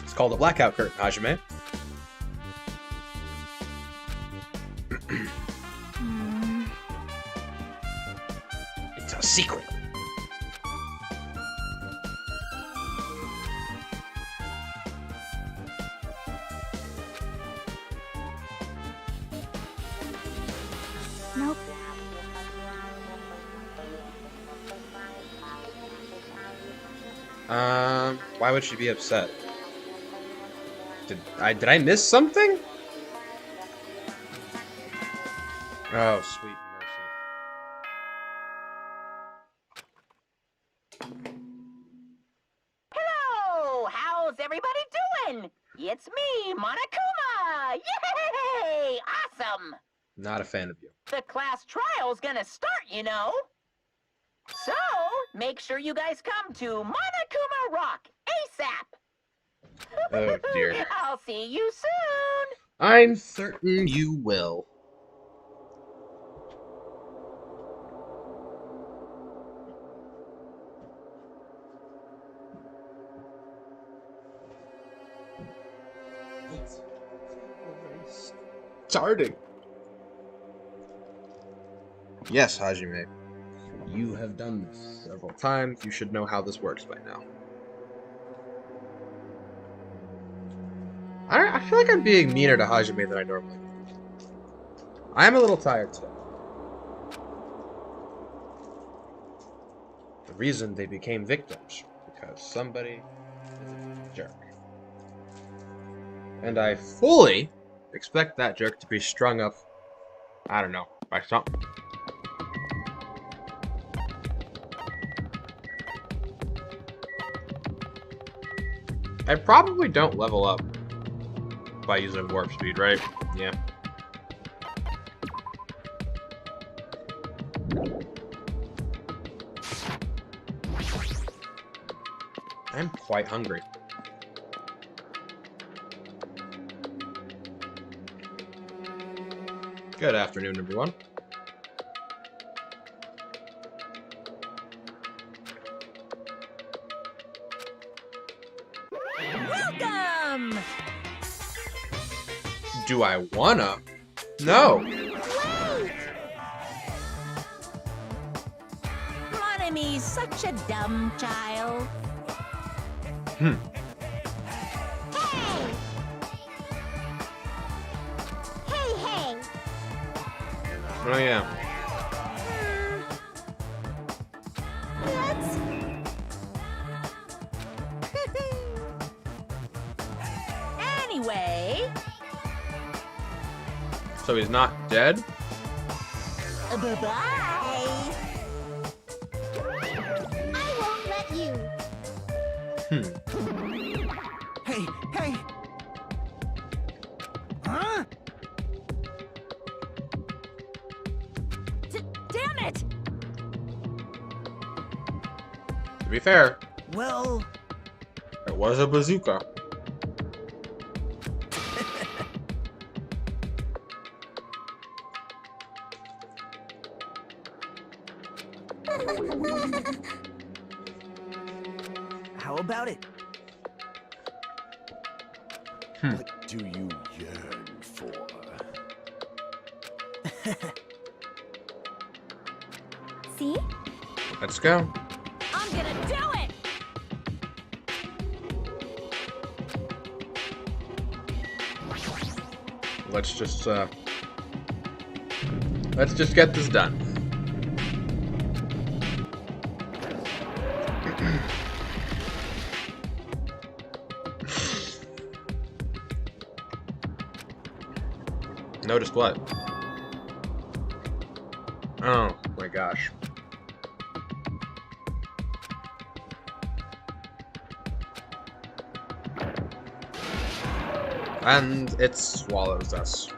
It's called a blackout curtain, Hajime. It's a secret. Nope. Why would she be upset? Did I miss something? Oh, sweet mercy. it's me, Monokuma! Yay! Awesome! Not a fan of you. The class trial's gonna start, you know. So, make sure you guys come to Monokuma Rock ASAP! Oh dear. I'll see you soon! I'm certain you will. Starting. Yes, Hajime. You have done this several times. You should know how this works by now. I feel like I'm being meaner to Hajime than I normally would. I am a little tired today. The reason they became victims because somebody is a jerk. And I fully expect that jerk to be strung up, I don't know, by something. I probably don't level up by using warp speed, right? Yeah. I'm quite hungry. Good afternoon, everyone. Welcome! Do I wanna? No. Monomi's such a dumb child. Hmm. Hey! Oh yeah. Let's... Anyway, So he's not dead? bye-bye. I won't let you. Hey! Huh? Damn it! To be fair, Well, it was a bazooka. how about it? What do you yearn for? See? Let's go. I'm gonna do it! Let's just get this done. Noticed what? Oh my gosh. And it swallows us.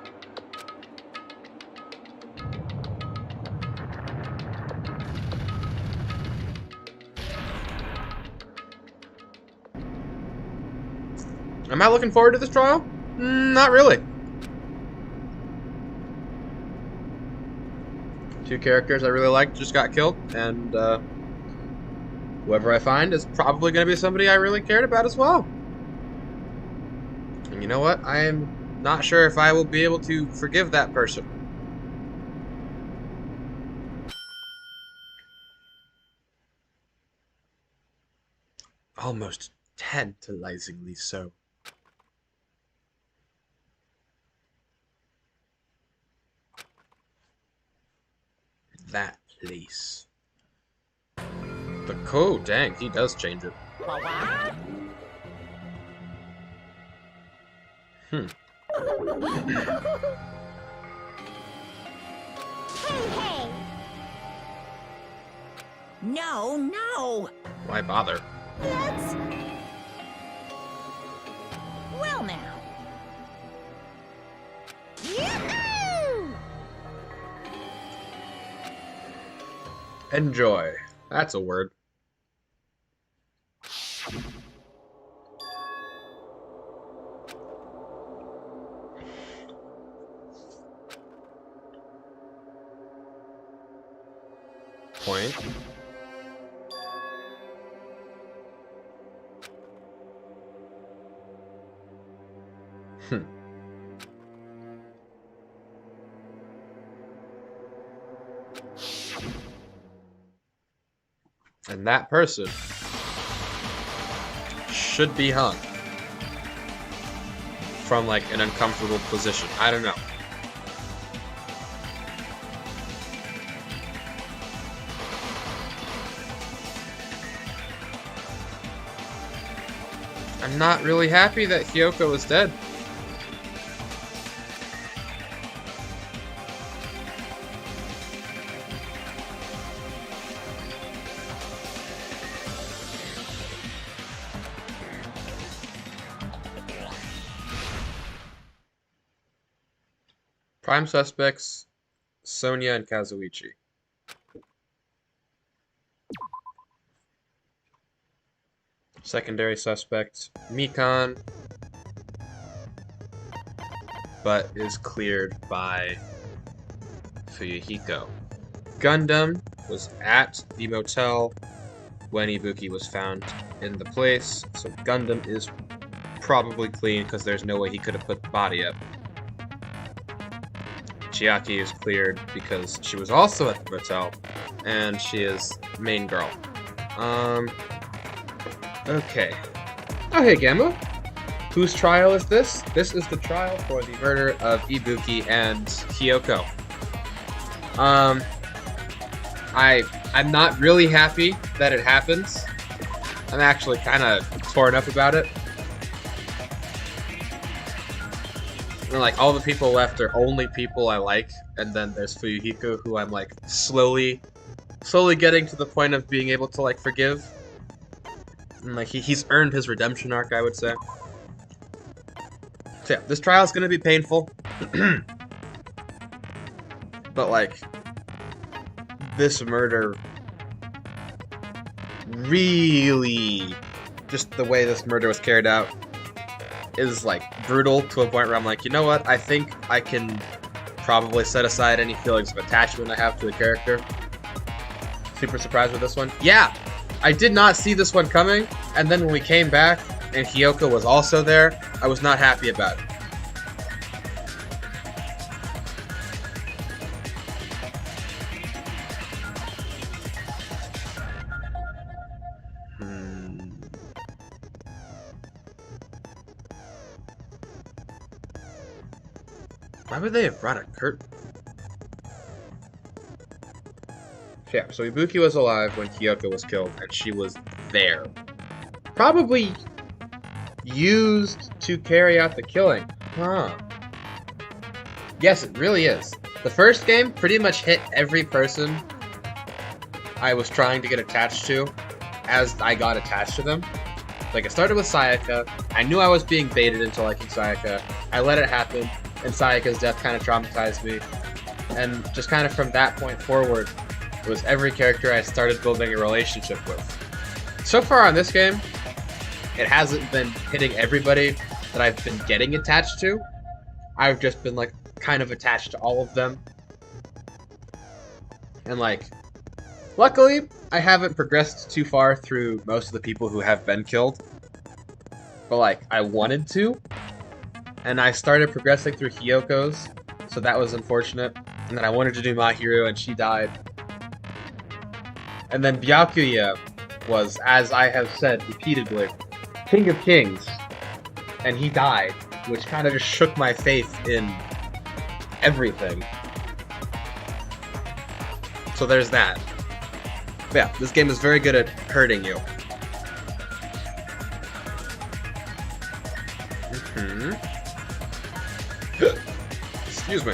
Am I looking forward to this trial? Not really. Two characters I really liked just got killed, and whoever I find is probably going to be somebody I really cared about as well. And you know what? I am not sure if I will be able to forgive that person. Almost tantalizingly so. That place. The code, dang, he does change it. Hey! No! Why bother? Let's... Well well now. Yoo-hoo! Enjoy. That's a word. Point. And that person should be hung from like an uncomfortable position. I don't know. I'm not really happy that Hyoko is dead. Prime suspects, Sonia and Kazuichi. Secondary suspect, Mikan, but is cleared by Fuyuhiko. Gundam was at the motel when Ibuki was found in the place, so Gundam is probably clean because there's no way he could have put the body up. Chiaki is cleared because she was also at the motel, and she is main girl. Okay. Oh, hey, Gamma. Whose trial is this? This is the trial for the murder of Ibuki and Hyoko. I'm not really happy that it happens. I'm actually kind of torn up about it. And, like, all the people left are only people I like, and then there's Fuyuhiko, who I'm, like, slowly getting to the point of being able to, like, forgive. And, like, he's earned his redemption arc, I would say. So, yeah, this trial is going to be painful. But, like, this murder really, just the way this murder was carried out is, like, brutal to a point where I'm like, you know what, I think I can probably set aside any feelings of attachment I have to the character. Super surprised with this one. Yeah, I did not see this one coming, and then when we came back and Hyoko was also there, I was not happy about it. Why would they have brought a curtain? Yeah, so Ibuki was alive when Hyoko was killed, and she was there. Probably used to carry out the killing. Huh. Yes, it really is. The first game pretty much hit every person I was trying to get attached to as I got attached to them. Like, it started with Sayaka. I knew I was being baited into liking Sayaka. I let it happen, and Sayaka's death kind of traumatized me. And just kind of from that point forward, it was every character I started building a relationship with. So far on this game, it hasn't been hitting everybody that I've been getting attached to. I've just been, like, kind of attached to all of them. And, like, luckily, I haven't progressed too far through most of the people who have been killed. But, like, I wanted to. And I started progressing through Hyoko's, so that was unfortunate. And then I wanted to do Mahiru, and she died. And then Byakuya was, as I have said repeatedly, King of Kings. And he died, which kind of just shook my faith in everything. So there's that. But yeah, this game is very good at hurting you. Excuse me.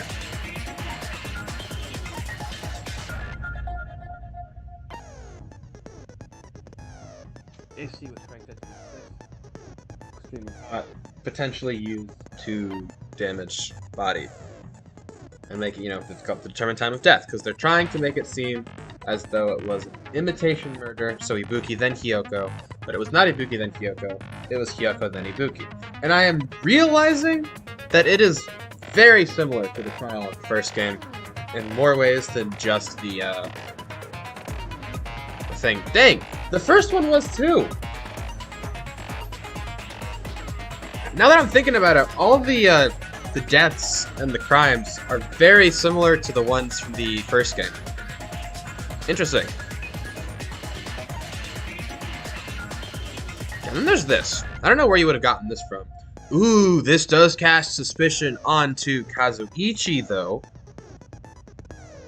AC was cranked at 6. Extremely hot. potentially used to damage body and make it, you know, difficult to determine time of death, because they're trying to make it seem as though it was an imitation murder, so Ibuki then Hyoko, but it was not Ibuki then Hyoko, it was Hyoko then Ibuki. And I am realizing that it is very similar to the trial of the first game in more ways than just the thing. Dang! The first one was too! Now that I'm thinking about it, all of the deaths and the crimes are very similar to the ones from the first game. Interesting. And then there's this. I don't know where you would have gotten this from. Ooh, this does cast suspicion onto Kazuichi, though.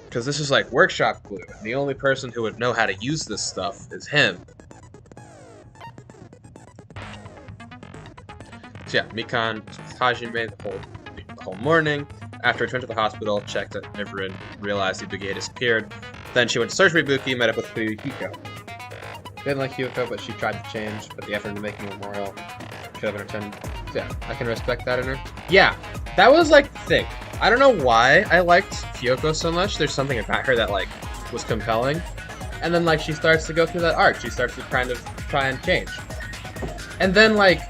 Because this is like workshop glue, and the only person who would know how to use this stuff is him. So yeah, Mikan Hajime the whole morning. After she went to the hospital, checked that everyone realized Ibuki had disappeared. Then she went to search for Ibuki, met up with Fuyuhiko. Didn't like Hyoko, but she tried to change, but the effort into making a memorial should have been returned. So yeah, I can respect that in her. Yeah, that was like the thing. I don't know why I liked Hyoko so much. There's something about her that like was compelling. And then like she starts to go through that arc. She starts to kind of try and change. And then like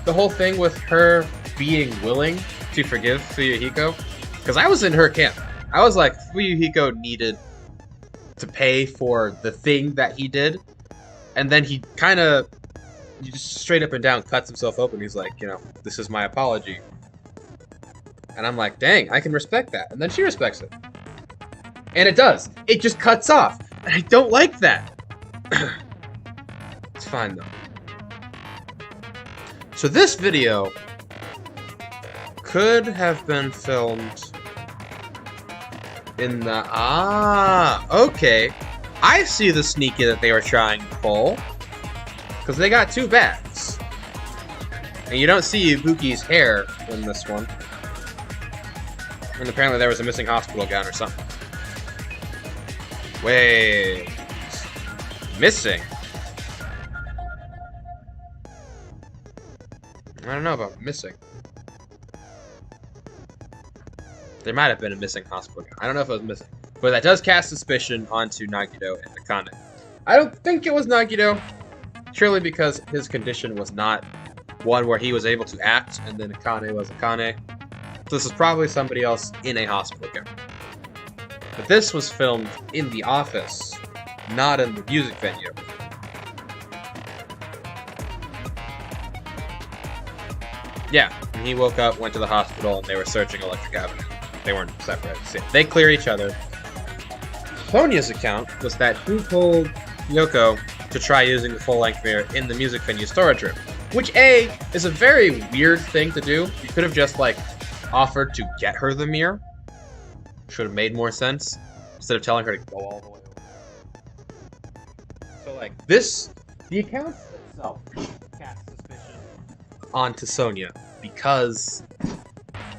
the whole thing with her being willing to forgive Fuyuhiko, because I was in her camp. I was like, Fuyuhiko needed to pay for the thing that he did, and then he kind of just straight up and down cuts himself open. He's like, you know, this is my apology. And I'm like, dang, I can respect that. And then she respects it. And it does. It just cuts off. And I don't like that. It's fine, though. So this video could have been filmed in the... okay. I see the sneaky that they were trying to pull. Because they got two bags. And you don't see Ibuki's hair in this one. And apparently there was a missing hospital gown or something. Wait. Missing? I don't know about missing. There might have been a missing hospital gown. I don't know if it was missing. But that does cast suspicion onto Nagito and Akane. I don't think it was Nagito. Surely because his condition was not one where he was able to act, and then Akane was Akane. So this is probably somebody else in a hospital gown. But this was filmed in the office, not in the music venue. Yeah, and he woke up, went to the hospital, and they were searching Electric Avenue. They weren't separate. So they clear each other. Sonya's account was that he told Yoko to try using the full-length mirror in the music venue storage room. Which, A, is a very weird thing to do. You could have just, like, offered to get her the mirror. Should have made more sense. Instead of telling her to go all the way over there. So, like, this... The account itself casts suspicion onto Sonya because...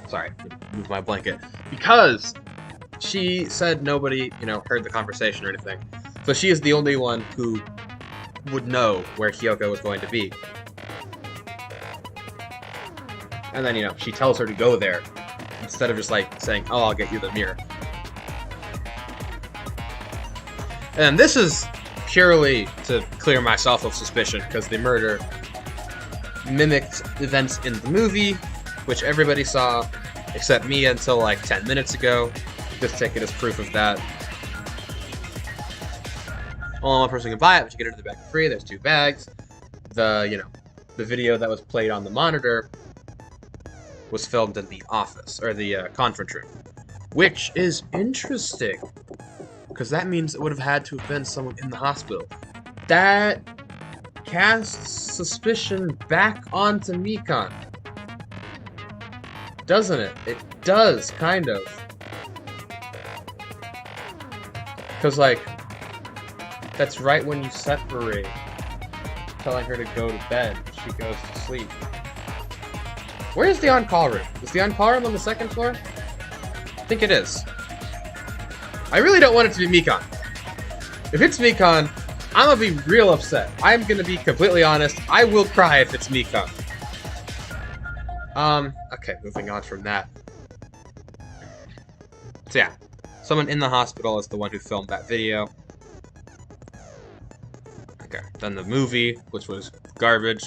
Sorry, move my blanket. Because she said nobody, you know, heard the conversation or anything. So she is the only one who would know where Hyoko was going to be. And then, you know, she tells her to go there instead of just, like, saying, oh, I'll get you the mirror. And this is purely to clear myself of suspicion, because the murder mimicked events in the movie, which everybody saw, except me until, like, 10 minutes ago. Just take it as proof of that. Only one person can buy it, but you get it in the bag for free. There's 2 bags. The video that was played on the monitor was filmed in the office, or the conference room. Which is interesting, because that means it would have had to have been someone in the hospital. That casts suspicion back onto Mikan. Doesn't it? It does, kind of. Because, like, that's right when you separate, telling her to go to bed, she goes to sleep. Where's the on-call room? Is the on-call room on the 2nd floor? I think it is. I really don't want it to be Mikan. If it's Mikan, I'm gonna be real upset. I'm gonna be completely honest. I will cry if it's Mikan. Okay, moving on from that. So yeah, someone in the hospital is the one who filmed that video. Okay, then the movie, which was garbage.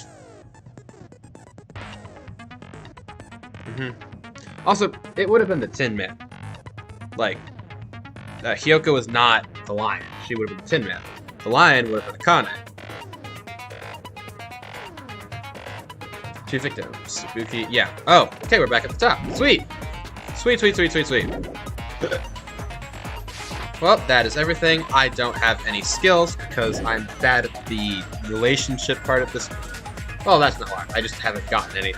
Also, it would have been the Tin Man. Like, Hyoko was not the lion. She would have been the Tin Man. The lion would have been Akane. 2 victims. Sabuki. Yeah. Oh, okay, we're back at the top. Sweet! Sweet, sweet, sweet, sweet, sweet. Well, that is everything. I don't have any skills because I'm bad at the relationship part of this. Well, that's not why. I just haven't gotten any.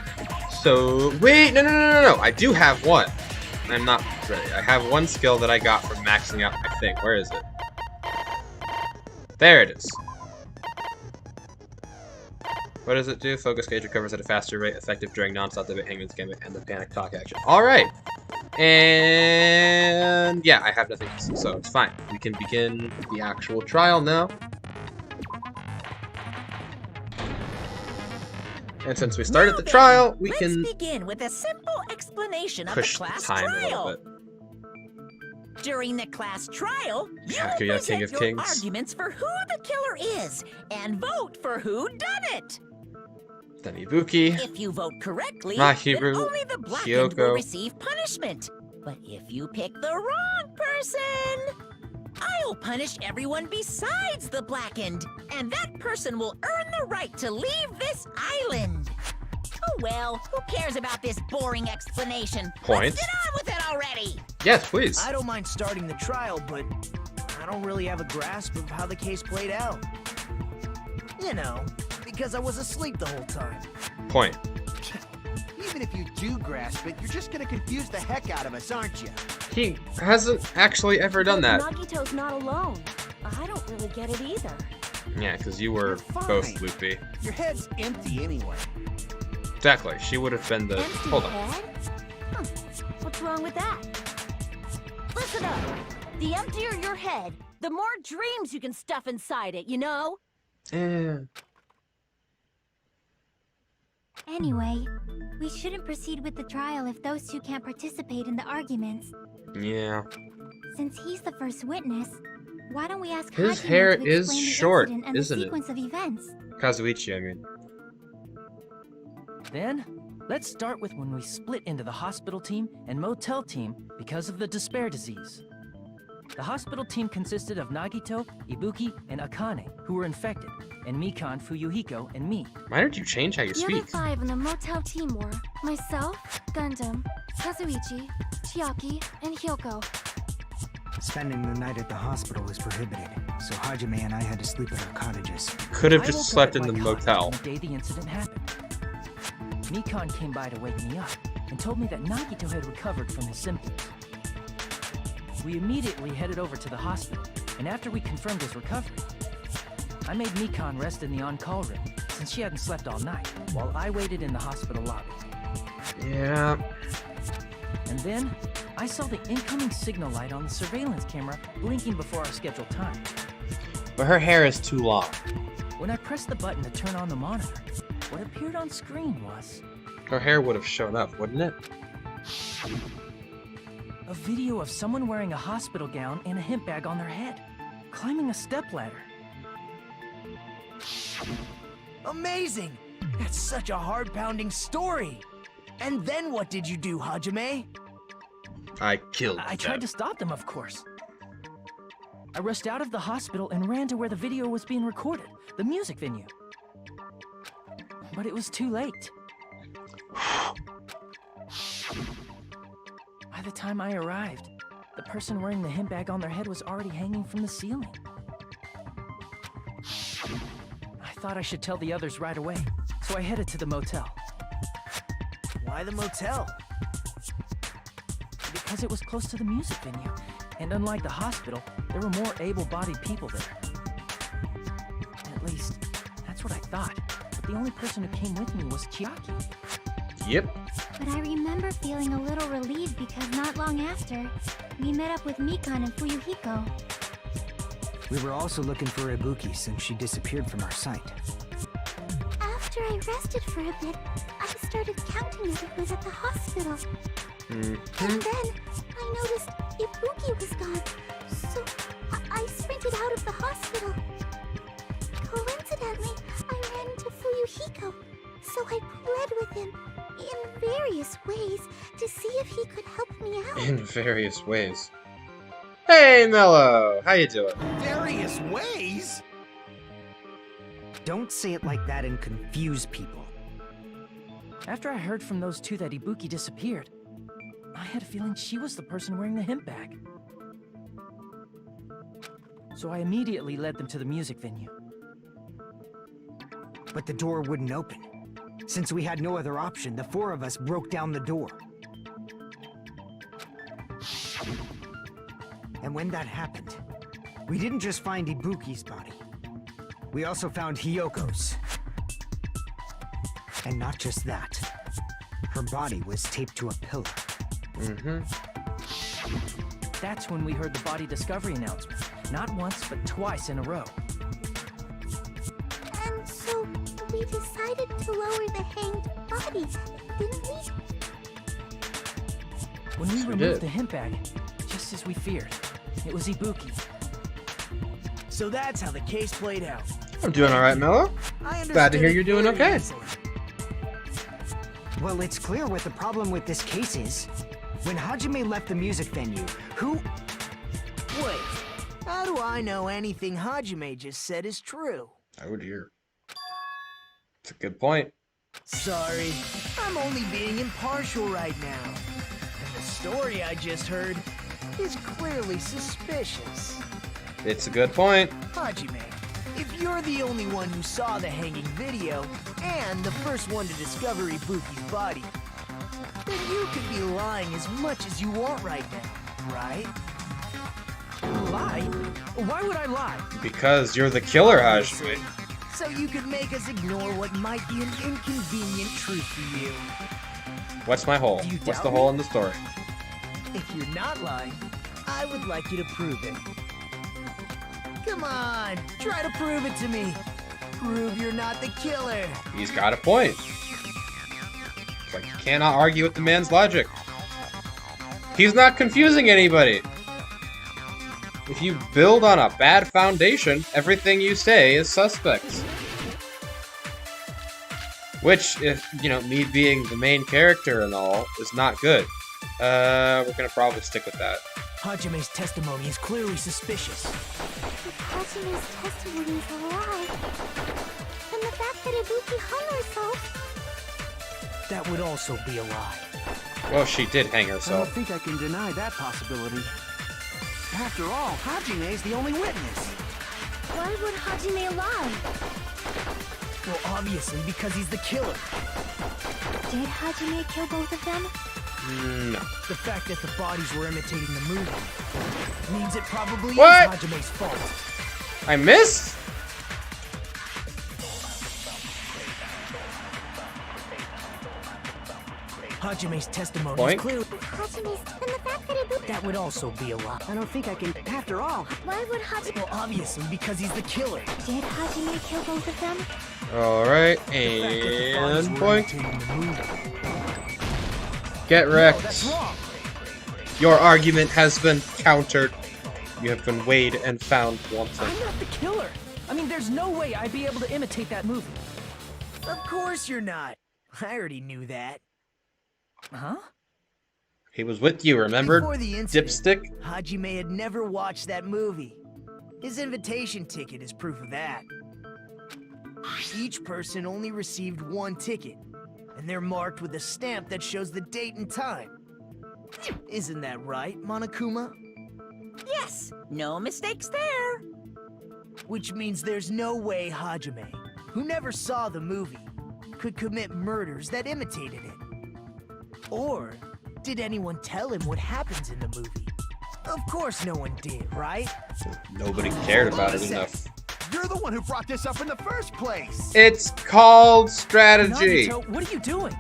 So, wait, no. I do have one. I'm not ready. I have one skill that I got from maxing out my thing. Where is it? There it is. What does it do? Focus gauge recovers at a faster rate, effective during non-stop debate, Hangman's Gambit, and the panic talk action. Alright! And yeah, I have nothing else, so it's fine. We can begin the actual trial now. And since we started the trial, we can begin with a simple explanation of push the class time a trial. little bit. During the class trial, you Yakuya, will present King of your Kings. arguments for who the killer is and vote for who done it. Then Ibuki. If you vote correctly, Mahiru, then only the blackened Hyoko. will receive punishment. But if you pick the wrong person, I'll punish everyone besides the blackened, and that person will earn the right to leave this island. Oh well, who cares about this boring explanation? Points. Let's get on with it already! Yes, please. I don't mind starting the trial, but I don't really have a grasp of how the case played out. You know, because I was asleep the whole time. Point. Even if you do grasp it, you're just gonna confuse the heck out of us, aren't you? He hasn't actually ever done that. Nagito's not alone. I don't really get it either. Yeah, because you were You're fine. both loopy. Your head's empty anyway. Exactly. She would have been the. Empty Hold on. head? Huh. What's wrong with that? Listen up. The emptier your head, the more dreams you can stuff inside it, you know? Anyway, we shouldn't proceed with the trial if those two can't participate in the arguments. Yeah. Since he's the first witness, why don't we ask His Hajime hair to is explain the short, incident and isn't the it? sequence of events? Kazuichi, I mean. Then, let's start with when we split into the hospital team and motel team because of the despair disease. The hospital team consisted of Nagito, Ibuki, and Akane, who were infected, and Mikan, Fuyuhiko, and me. Why did you change how you The other speak? 5 in the motel team were myself, Gundam, Kazuichi, Chiaki, and Hyoko. Spending the night at the middle is prohibited, so Hajime and I had to sleep at our cottages. Could have I just woke up slept at in the my cottage motel. on the day the incident happened. Mikan came by to wake me up and told me that Nagito had recovered from his symptoms. We immediately headed over to the hospital, and after we confirmed his recovery, I made Mikan rest in the on-call room since she hadn't slept all night, while I waited in the hospital lobby. Yeah. And then, I saw the incoming signal light on the surveillance camera blinking before our scheduled time. But her hair is too long. When I pressed the button to turn on the monitor, what appeared on screen was Her hair would have shown up, wouldn't it? a video of someone wearing a hospital gown and a hemp bag on their head, climbing a stepladder. Amazing! That's such a heart-pounding story! And then what did you do, Hajime? I killed I them. tried to stop them, of course. I rushed out of the hospital and ran to where the video was being recorded, the music venue. But it was too late. By the time I arrived, the person wearing the hemp bag on their head was already hanging from the ceiling. I thought I should tell the others right away, so I headed to the motel. Why the motel? Because it was close to the music venue, and unlike the hospital, there were more able-bodied people there. At least, that's what I thought. But the only person who came with me was Chiaki. Yep. But I remember feeling a little relieved because not long after, we met up with Mikan and Fuyuhiko. We were also looking for Ibuki since she disappeared from our sight. After I rested for a bit, I was started counting everyone at the hospital. And then I noticed Ibuki was gone, so I sprinted out of the hospital. Coincidentally, I ran into Fuyuhiko, so I pled with him in various ways to see if he could help me out. In various ways. Hey, Mello! How you doing? Various ways? Don't say it like that and confuse people. After I heard from those two that Ibuki disappeared, I had a feeling she was the person wearing the hemp bag. So I immediately led them to the music venue. But the door wouldn't open. Since we had no other option, the four of us broke down the door. And when that happened, we didn't just find Ibuki's body. We also found Hyoko's. And not just that. Her body was taped to a pillar. That's when we heard the body discovery announcement. Not once, but twice in a row. And so we decided to lower the hanged body, didn't we? When we Yes, we removed did. the hemp bag, just as we feared, it was Ibuki. So that's how the case played out. I'm doing alright, Mello. I Glad to hear understood you're it doing very okay. easily. Well, it's clear what the problem with this case is. When Hajime left the music venue, who... Wait, how do I know anything Hajime just said is true? Oh dear. It's a good point. Sorry, I'm only being impartial right now. And the story I just heard is clearly suspicious. It's a good point. Hajime, if you're the only one who saw the hanging video and the first one to discover Ibuki's body, then you could be lying as much as you want right now, right? Lie? Why would I lie? Because you're the killer, Hajime. So you could make us ignore what might be an inconvenient truth for you. What's my hole? Do you What's the doubt hole me? in the story? If you're not lying, I would like you to prove it. Come on, try to prove it to me. Prove you're not the killer. He's got a point. It's like you cannot argue with the man's logic. He's not confusing anybody. If you build on a bad foundation, everything you say is suspect. Which, if, you know, me being the main character and all, is not good. We're gonna probably stick with that. Hajime's testimony is clearly suspicious. If Hajime's testimony is a lie, then the fact that Ibuki hung herself... That would also be a lie. Well, she did hang I don't herself. think I can deny that possibility. After all, Hajime is the only witness. Why would Hajime lie? Well, obviously, because he's the killer. Did Hajime kill both of them? No. The fact that the bodies were imitating the movie means it probably What? is Hajime's fault. I missed? Hajime's testimony Boink. is clearly... Hajime's... And the fact that Ibuki... That would also be a lie. I don't think I can. After all, Why would Hajime... Well, obviously, because he's the killer. Did Hajime kill both of them? Alright, The fact that the bodies and were boink. imitating the movie. Get No, wrecked. that's wrong. Your argument has been countered. You have been weighed and found wanting. I'm not the killer. I mean, there's no way I'd be able to imitate that movie. Of course you're not. I already knew that. Huh? He was with you, remember? Before the incident, Dipstick? Hajime had never watched that movie. His invitation ticket is proof of that. Each person only received one ticket, and they're marked with a stamp that shows the date and time. Isn't that right, Monokuma? Yes, no mistakes there. Which means there's no way Hajime, who never saw the movie, could commit murders that imitated it. Or did anyone tell him what happens in the movie? Of course no one did, right? Nobody cared Hold on about a it sec. enough. you're the one who brought this up in the first place. It's called strategy. Nagito, what are you doing?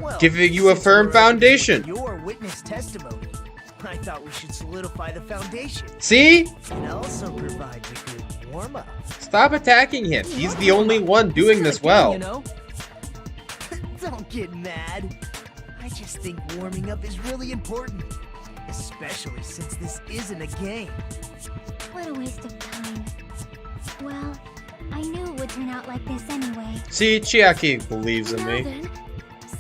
Well, Giving you a since firm we're foundation. Your witness testimony. I thought we should solidify the foundation. See? It also provides a good warm-up. Stop attacking him. He's the only one doing this well. You know? Don't get mad. I just think warming up is really important. Especially since this isn't a game. What a waste of time. Well, I knew it would turn out like this anyway. See, Chiaki believes in Now me. then,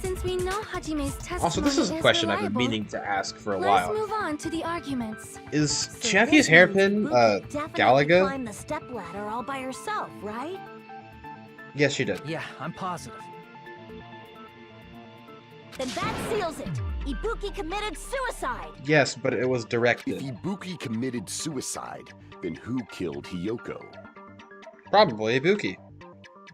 since we know Hajime's testimony Also, this is a question I've been reliable, meaning to ask for a let's while. move on to the arguments. Is Chiaki's hairpin, Galaga? Climbed the step ladder all by herself, right? Yes, she did. Yeah, I'm positive. Then that seals it. Ibuki committed suicide. Yes, but it was If directed. Ibuki committed suicide, then who killed Hiyoko? Probably Ibuki.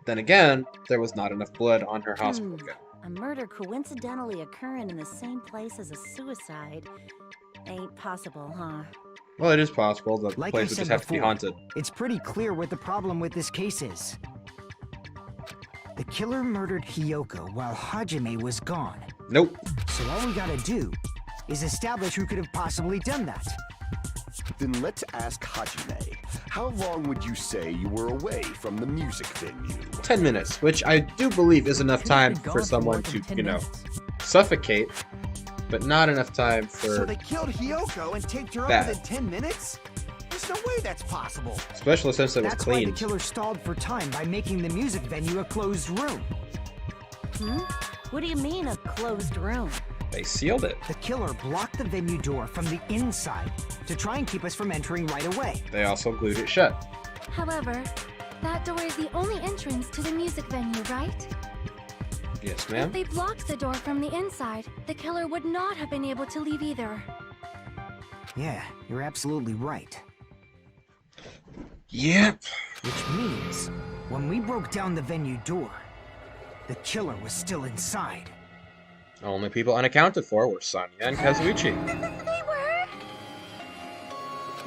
Then again, there was not enough blood on her hospital gown. A murder coincidentally occurring in the same place as a suicide ain't possible, huh? Well, it is possible. The Like place I would said just have to be before, haunted. it's pretty clear what the problem with this case is. The killer murdered Hiyoko while Hajime was gone. Nope. So all we gotta do is establish who could have possibly done that. Then let's ask Hajime. How long would you say you were away from the music venue? 10 minutes, which I do believe is enough Could've time been for gone someone more to, than 10 you know, minutes. suffocate, but not enough time So for they killed Hiyoko and taped her up that. within 10 minutes? There's no way that's possible. especially since it was That's why the cleaned. killer stalled for time by making the music venue a closed room. What do you mean, a closed room? They sealed it. The killer blocked the venue door from the inside to try and keep us from entering right away. They also glued it shut. However, that door is the only entrance to the music venue, right? Yes, If ma'am. they blocked the door from the inside, the killer would not have been able to leave either. Yeah, you're absolutely right. Yep. Which means, when we broke down the venue door, the killer was still inside. Only people unaccounted for were Sonya and Kazuichi. They were?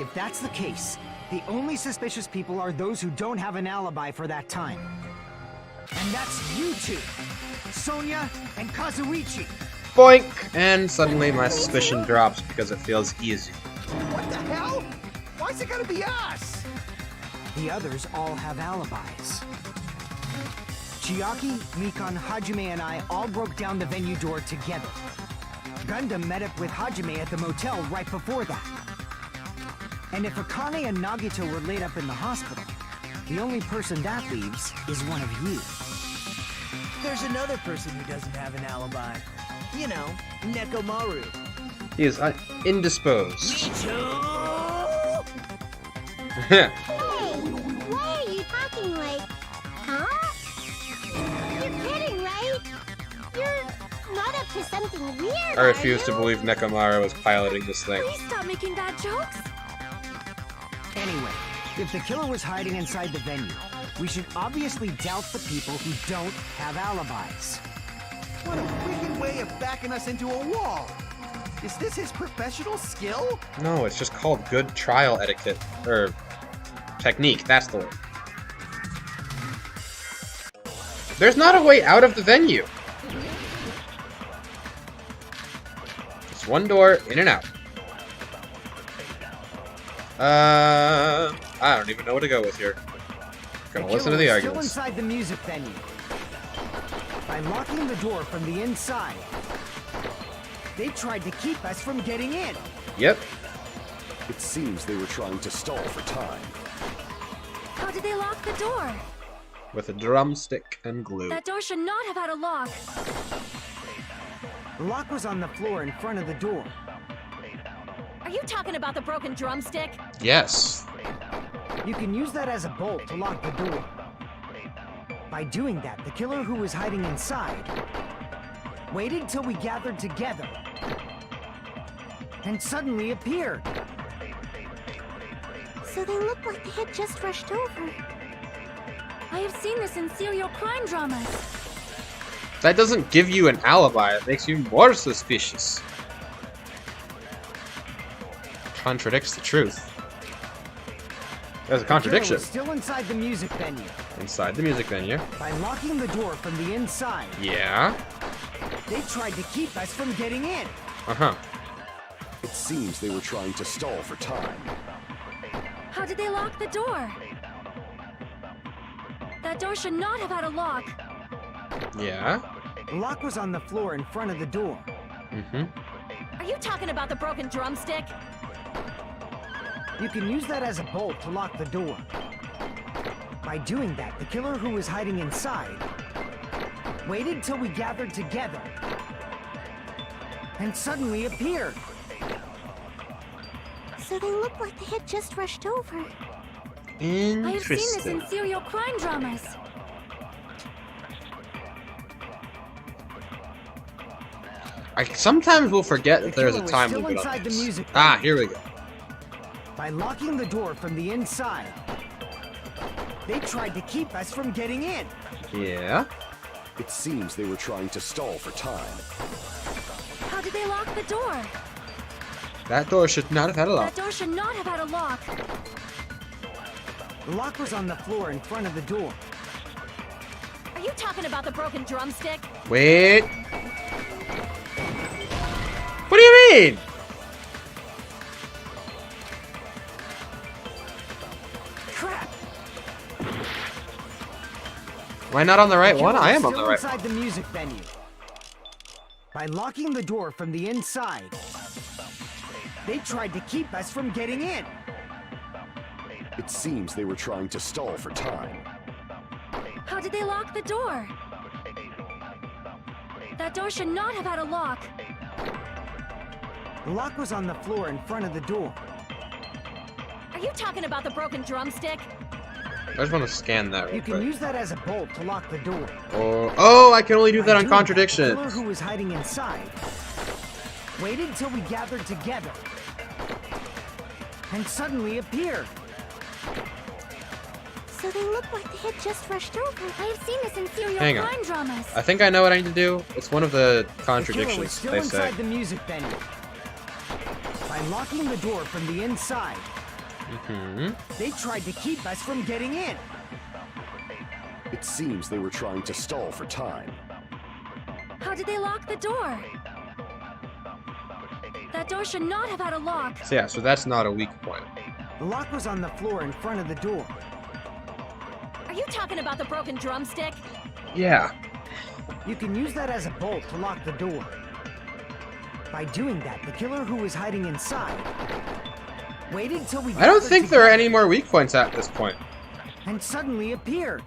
If that's the case, the only suspicious people are those who don't have an alibi for that time. And that's you two, Sonya and Kazuichi. Boink! And suddenly my suspicion drops because it feels easy. What the hell? Why's it gotta be us? The others all have alibis. Chiaki, Mikan, Hajime, and I all broke down the venue door together. Gundam met up with Hajime at the motel right before that. And if Akane and Nagito were laid up in the hospital, the only person that leaves is one of you. There's another person who doesn't have an alibi. You know, Nekomaru. He is indisposed. Hey, why are you talking like... Huh? You're kidding, right? You're not up to something weird, I refuse to believe Nekomaru was piloting this thing. Please stop making bad jokes! Anyway, if the killer was hiding inside the venue, we should obviously doubt the people who don't have alibis. What a wicked way of backing us into a wall. Is this his professional skill? No, it's just called good trial etiquette. Or technique, that's the word. There's not a way out of the venue. Just one door, in and out. I don't even know what to go with here. Gonna listen to the Still arguments. inside the music venue. By locking the door from the inside, they tried to keep us from getting in. Yep. It seems they were trying to stall for time. How did they lock the door? With a drumstick and glue. That door should not have had a lock. The lock was on the floor in front of the door. Are you talking about the broken drumstick? Yes. You can use that as a bolt to lock the door. By doing that, the killer who was hiding inside waited till we gathered together and suddenly appeared. So they looked like they had just rushed over. I have seen this in serial crime dramas. That doesn't give you an alibi, it makes you more suspicious. Contradicts the truth. There's a The killer contradiction. was still inside the music venue. Inside the music venue. By locking the door from the inside, Yeah. they tried to keep us from getting in. Uh-huh. It seems they were trying to stall for time. How did they lock the door? That door should not have had a lock. Yeah. The lock was on the floor in front of the door. Mm-hmm. Are you talking about the broken drumstick? You can use that as a bolt to lock the door. By doing that, the killer who was hiding inside waited till we gathered together and suddenly appeared. So they look like they had just rushed over. I have seen this Interesting. in serial crime dramas. I sometimes will forget that there's a killer was time still limit on inside the this. music Ah, venue. here we go. By locking the door from the inside, they tried to keep us from getting in. Yeah. It seems they were trying to stall for time. How did they lock the door? That door should not have had a lock. That door should not have had a lock. The lock was on the floor in front of the door. Are you talking about the broken drumstick? Wait. What do you mean? Crap! Am I not on the right one? Killer I was am on the still right inside one. the music venue. By locking the door from the inside, they tried to keep us from getting in. It seems they were trying to stall for time. How did they lock the door? That door should not have had a lock. The lock was on the floor in front of the door. Are you talking about the broken drumstick? I just want to scan that real You can quick. use that as a bolt to lock the door. Oh, I can only do By that on doing The contradictions. killer who was hiding inside waited till we gathered together and suddenly appeared. So they look like they had just rushed over. I have seen this in serial Hang on. crime dramas. I think I know what I need to do. It's one of the The killer was contradictions still they say. inside the music venue. By locking the door from the inside, Hmm. they tried to keep us from getting in. It seems they were trying to stall for time. How did they lock the door? That door should not have had a lock. So yeah, so that's not a weak point. The lock was on the floor in front of the door. Are you talking about the broken drumstick? Yeah. You can use that as a bolt to lock the door. By doing that, the killer who was hiding inside waited till we I don't gathered think there are together any more weak points at this point. and suddenly appeared.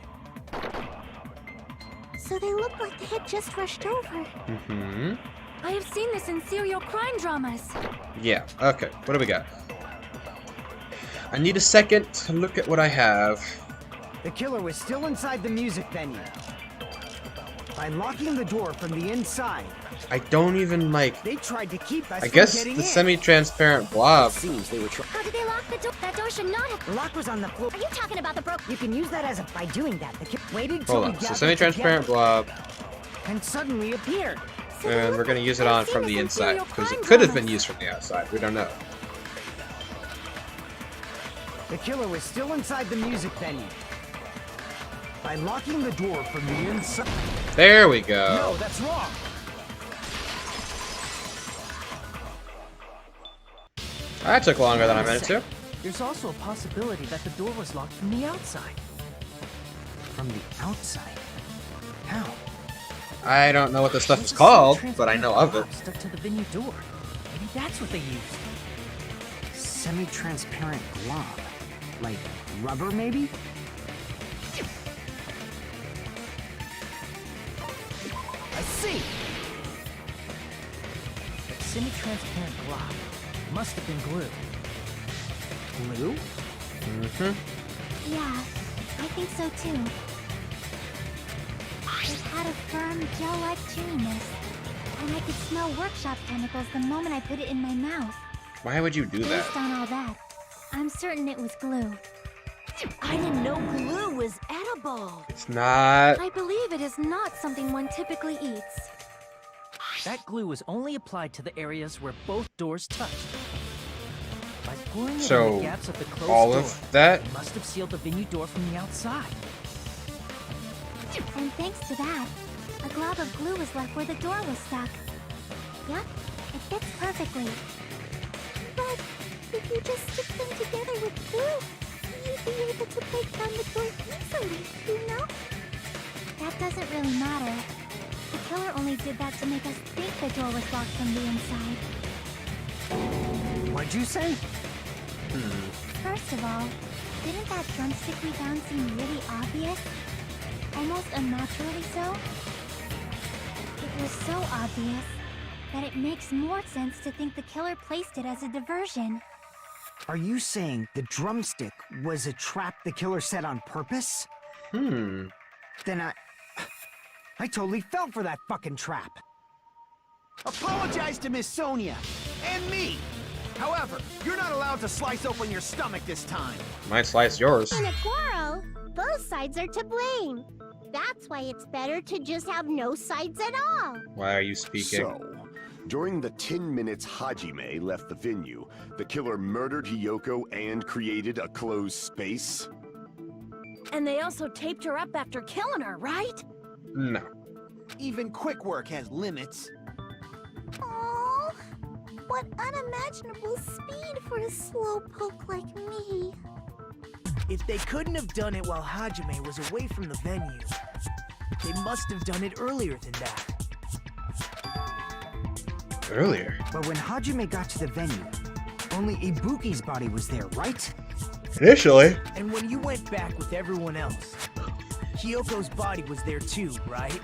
So they look like they had just rushed over. Hmm. I have seen this in serial crime dramas. Yeah. Okay. What do we got? I need a second to look at what I have. The killer was still inside the music venue. By locking the door from the inside, I don't even like. they tried to keep us I from guess getting the in. semi-transparent blob. It seems they were trying. How did they lock the door? That door should not have. The lock was on the floor. Are you talking about the broken? You can use that as a. By doing that, the killer waited till Hold we on. So gathered semi-transparent blob, together and suddenly appeared. So they and look we're gonna like use it I've on seen from this the in inside serial because it crime could have been dramas. used from the outside. We don't know. The killer was still inside the music venue. By locking the door from the inside. There we go. No, that's wrong. That took longer than I meant it to. There's also a possibility that the door was locked from the outside. From the outside? How? I don't know what this stuff There's is a called, semi-transparent but I know of it. blob stuck to the venue door. Maybe that's what they used. Semi-transparent glob. Like rubber, maybe? I see! Semi-transparent glob. Must have been glue. Glue? Mm-hmm. Yeah, I think so too. It had a firm, gel-like chewiness, and I could smell workshop chemicals the moment I put it in my mouth. Why would you do that? Based on all that, I'm certain it was glue. I didn't know glue was edible. It's not. I believe it is not something one typically eats. That glue was only applied to the areas where both doors touched. By pouring it in So, the gaps of the closed all door, of that? it must have sealed the venue door from the outside. And thanks to that, a glob of glue was left where the door was stuck. Yep, it fits perfectly. But if you just stick them together with glue, you'd be able to break down the door easily, you know? That doesn't really matter. the killer only did that to make us think the door was locked from the inside. What'd you say? First of all, didn't that drumstick we found seem really obvious? Almost unnaturally so? It was so obvious that it makes more sense to think the killer placed it as a diversion. Are you saying the drumstick was a trap the killer set on purpose? Hmm. Then I totally fell for that fucking trap. Apologize to Miss Sonia and me. However, you're not allowed to slice open your stomach this time. Might slice yours. In a quarrel, both sides are to blame. That's why it's better to just have no sides at all. Why are you speaking? So, during the 10 minutes Hajime left the venue, the killer murdered Hiyoko and created a closed space? And they also taped her up after killing her, right? No. Even quick work has limits. Oh, what unimaginable speed for a slowpoke like me. If they couldn't have done it while Hajime was away from the venue, they must have done it earlier than that. Earlier? But when Hajime got to the venue, only Ibuki's body was there, right? Initially. And when you went back with everyone else, Hiyoko's body was there too, right?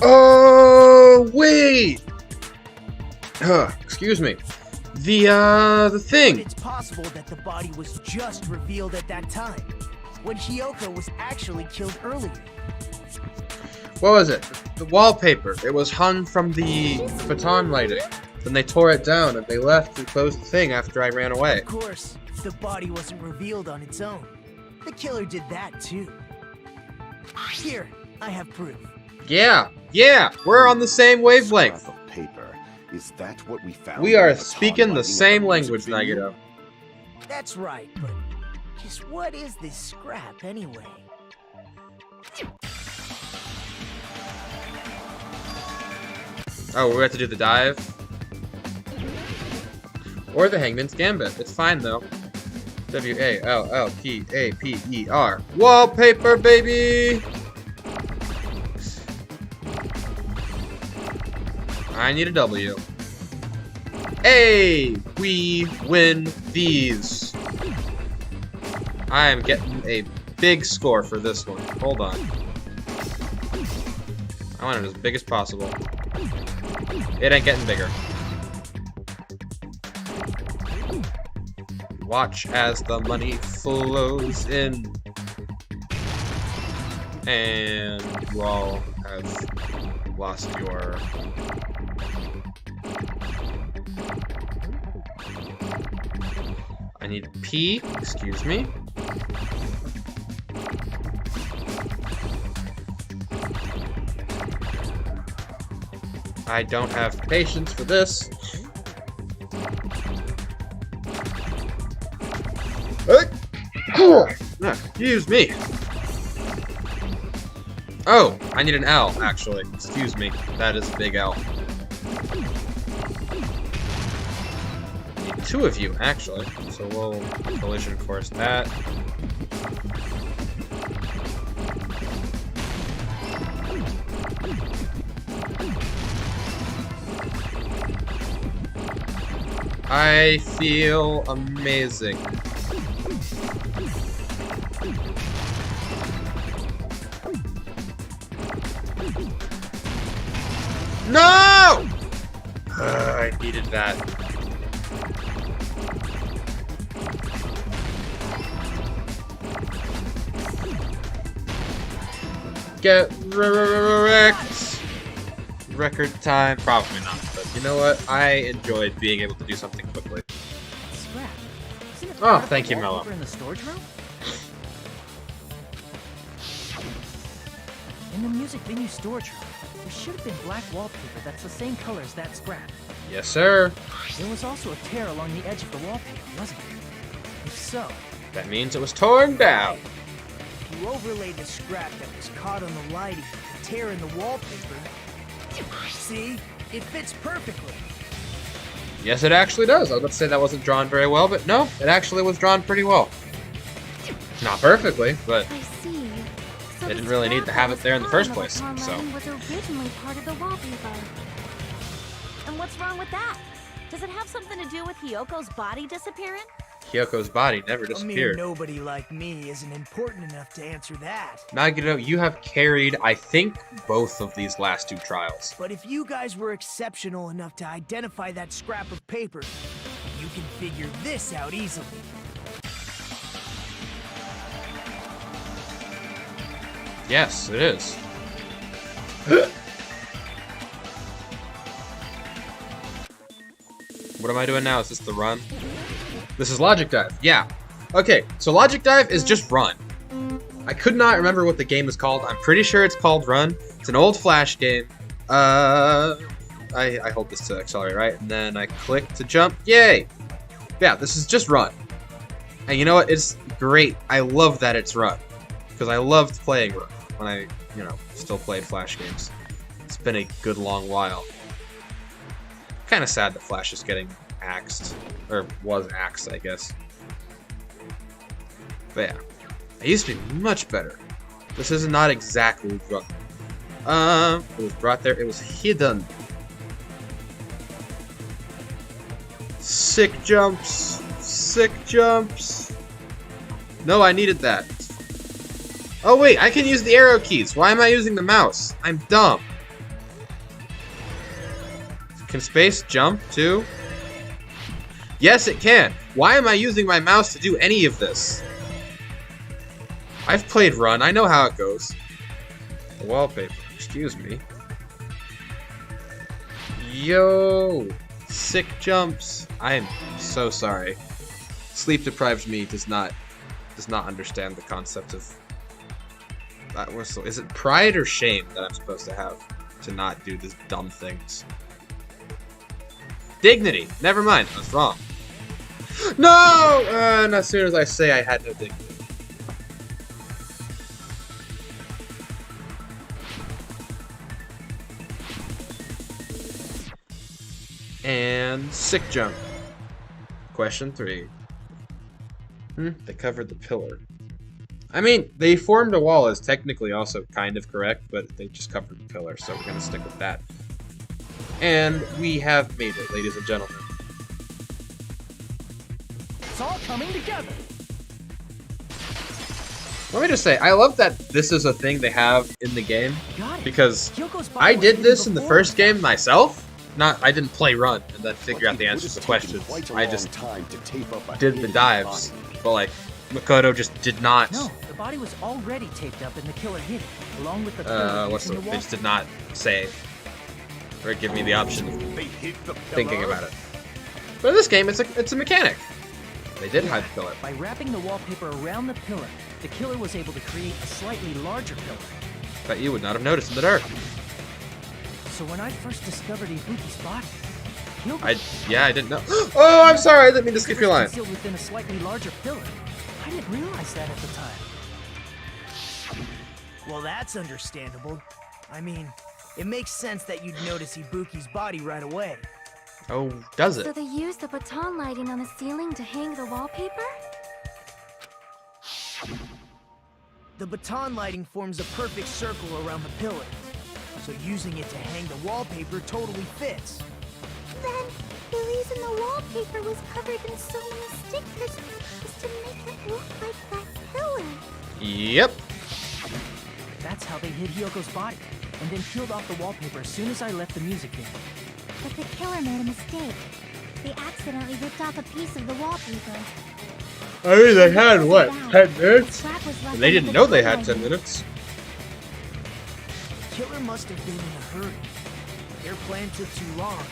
Oh, wait! Excuse me. The thing. It's possible that the body was just revealed at that time, when Hiyoko was actually killed earlier. What was it? The wallpaper. It was hung from the baton lighting. Then they tore it down and they left and closed the thing after I ran away. Of course, the body wasn't revealed on its own. The killer did that too. Here, I have proof. Yeah, we're on the same wavelength. Scrap of paper. Is that what we found? We are in the speaking the baton same lighting language, of the music Nagito. That's right, but just what is this scrap anyway? Oh, we have to do the dive? Or the Hangman's Gambit. It's fine, though. W-A-L-L-P-A-P-E-R. Wallpaper, baby! I need a W. Hey! We win these. I am getting a big score for this one. Hold on. I want it as big as possible. It ain't getting bigger. Watch as the money flows in. And you all have lost your... I need P, excuse me. I don't have patience for this. Excuse me. Oh, I need an L, actually. Excuse me. That is a big L. I need two of you, actually. So we'll collision course that. I feel amazing. No! I needed that. Get wrecked. Record time? Probably not, but you know what? I enjoyed being able to do something quickly. Scrap. Isn't it Oh, part of thank the you, Mello. wallpaper in the storage room? In the music venue storage room, there should have been black wallpaper that's the same color as that scrap. Yes, sir. There was also a tear along the edge of the wallpaper, wasn't there? If so, That means it was torn down. You overlay the scrap that was caught on the lighting, the tear in the wallpaper. See? It fits perfectly. Yes, it actually does. I was about to say that wasn't drawn very well, but no, it actually was drawn pretty well. Not perfectly, but I see. So They didn't really need to have it there in the first place, so. Was originally part of the wallpaper. And what's wrong with that? Does it have something to do with Hyoko's body disappearing? Hyoko's body never A mere disappeared. nobody like me isn't important enough to answer that. Nagito, you have carried, I think, both of these last 2 trials. But if you guys were exceptional enough to identify that scrap of paper, you can figure this out easily. Yes, it is. What am I doing now? Is this the run? This is Logic Dive. Yeah. Okay, so Logic Dive is just run. I could not remember what the game is called. I'm pretty sure it's called Run. It's an old Flash game. I hold this to accelerate, right? And then I click to jump. Yay! Yeah, this is just Run. And you know what? It's great. I love that it's Run. Because I loved playing Run when I, still played Flash games. It's been a good long while. Kind of sad that Flash is getting axed. Or was axed, I guess. But yeah. It used to be much better. This is not exactly Run. It was brought there. It was hidden. Sick jumps. Sick jumps. No, I needed that. Oh wait, I can use the arrow keys. Why am I using the mouse? I'm dumb. Can space jump too? Yes, it can. Why am I using my mouse to do any of this? I've played Run. I know how it goes. Wallpaper. Excuse me. Yo! Sick jumps. I am so sorry. Sleep-deprived me does not understand the concept of... Is it pride or shame that I'm supposed to have to not do these dumb things? Dignity! Never mind, I was wrong. No! And as soon as I say I had no dignity. And sick jump. Question 3. They covered the pillar. I mean, they formed a wall is technically also kind of correct, but they just covered the pillar, so we're gonna stick with that. And we have made it, ladies and gentlemen. It's all coming together. Let me just say, I love that this is a thing they have in the game, Got it. because Hyoko's body I was did hidden this in the before first that. game myself. I didn't play Run and then figure out the It answers to would've taken questions. quite a I long just time to tape up a did the hidden dives, body. but like Makoto just did not. No, the body was already taped up and the killer hid it, along with the pillar What's the? using the They just did not say or give me the option of They hit the thinking pillar? about it. But in this game, it's a mechanic. They did hide the pillar. By wrapping the wallpaper around the pillar, the killer was able to create a slightly larger pillar. But you would not have noticed in the dark. So when I first discovered Ibuki's body, Hyoko I didn't know. Oh, I'm sorry. I didn't mean to skip your line. was concealed within a slightly larger pillar. I didn't realize that at the time. Well, that's understandable. I mean, it makes sense that you'd notice Ibuki's body right away. Oh, does So it? they used the baton lighting on the ceiling to hang the wallpaper? The baton lighting forms a perfect circle around the pillar, so using it to hang the wallpaper totally fits. Then, the reason the wallpaper was covered in so many stickers was to make it look like that pillar. Yep. That's how they hid Hyoko's body, and then peeled off the wallpaper as soon as I left the music venue. But the killer made a mistake. They accidentally ripped off a piece of the wallpaper. I mean, they had what? 10 The minutes? scrap was left And they under didn't the know they baton had 10 lighting. minutes. The killer must have been in a hurry. Their plan took too long.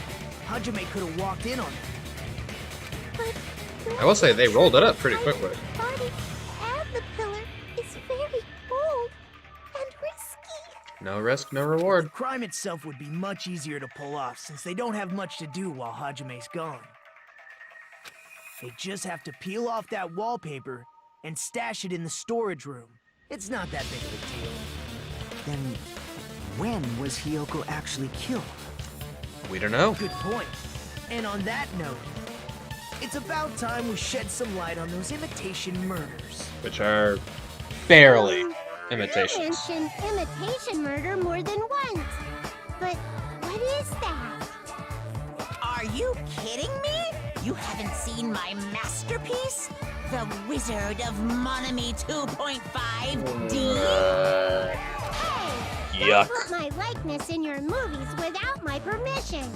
Hajime could have walked in on them. But I will say they rolled it up pretty quickly. the body and the pillar is very bold and risky. No risk, no reward. The crime itself would be much easier to pull off since they don't have much to do while Hajime's gone. They just have to peel off that wallpaper and stash it in the storage room. It's not that big of a deal. Then, when was Hyoko actually killed? We don't know. Good point. And on that note, it's about time we shed some light on those imitation murders. Which are barely. imitations. You mentioned imitation murder more than once. But what is that? Are you kidding me? You haven't seen my masterpiece? The Wizard of Monami 2.5D? Hey! Yuck. Don't put my likeness in your movies without my permission.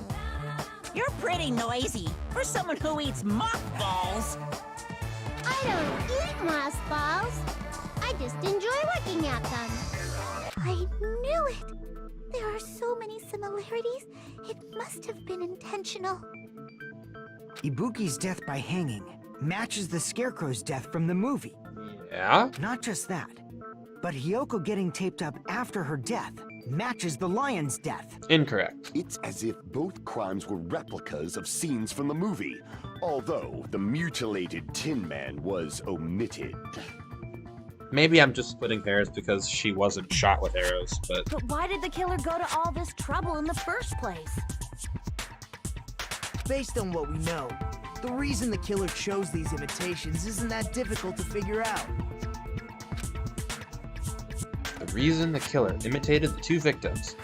You're pretty noisy for someone who eats mothballs. I don't eat mothballs. I just enjoy looking at them. I knew it. There are so many similarities. It must have been intentional. Ibuki's death by hanging matches the Scarecrow's death from the movie. Yeah? Not just that, but Hiyoko getting taped up after her death matches the lion's death. Incorrect. It's as if both crimes were replicas of scenes from the movie, although the mutilated Tin Man was omitted. Maybe I'm just splitting hairs because she wasn't shot with arrows, but But why did the killer go to all this trouble in the first place? Based on what we know, the reason the killer chose these imitations isn't that difficult to figure out. the reason the killer imitated the two victims.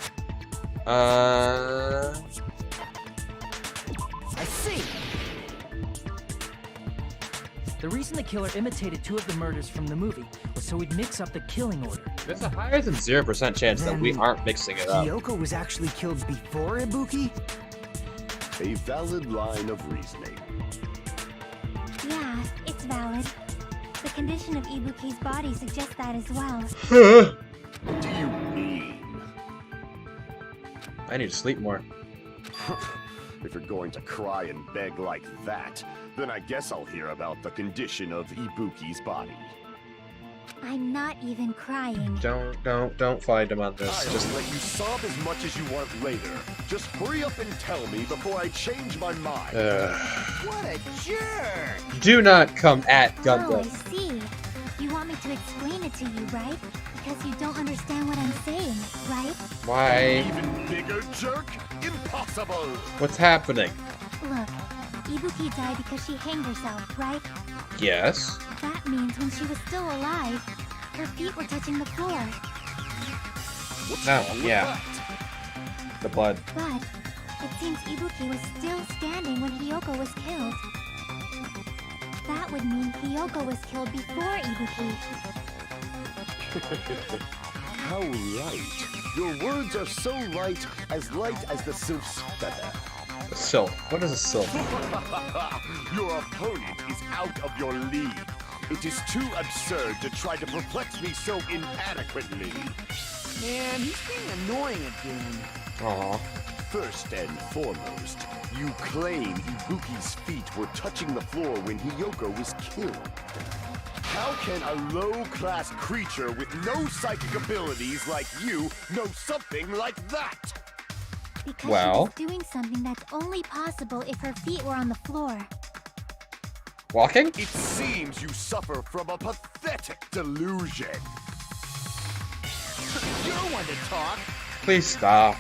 I see. The reason the killer imitated two of the murders from the movie was so he'd mix up the killing order. There's a higher than 0% chance that we aren't mixing it up. Hiyoko was actually killed before Ibuki? A valid line of reasoning. Yeah, it's valid. The condition of Ibuki's body suggests that as well. What do you mean? I need to sleep more. If you're going to cry and beg like that, then I guess I'll hear about the condition of Ibuki's body. I'm not even crying. Don't fight him on this. I'll Just let you sob as much as you want later. Just hurry up and tell me before I change my mind. What a jerk! do not come at Oh, I Gundam. see. You want me to explain it to you, right? Because you don't understand what I'm saying, right? Why? Even bigger jerk? Impossible! What's happening? Look, Ibuki died because she hanged herself, right? Yes. That means when she was still alive, her feet were touching the floor. What's No, wrong with yeah. that? The blood. But it seems Ibuki was still standing when Hiyoko was killed. That would mean Hiyoko was killed before Ibuki. How light. Your words are so light as the sylph's feather. A sylph. What is a sylph? Your opponent is out of your league. It is too absurd to try to perplex me so inadequately. Man, he's being annoying again. Aw. First and foremost, you claim Ibuki's feet were touching the floor when Hiyoko was killed. How can a low-class creature with no psychic abilities like you know something like that? Because Well. she was doing something that's only possible if her feet were on the floor. Walking? It seems you suffer from a pathetic delusion. You're one to talk. Please stop.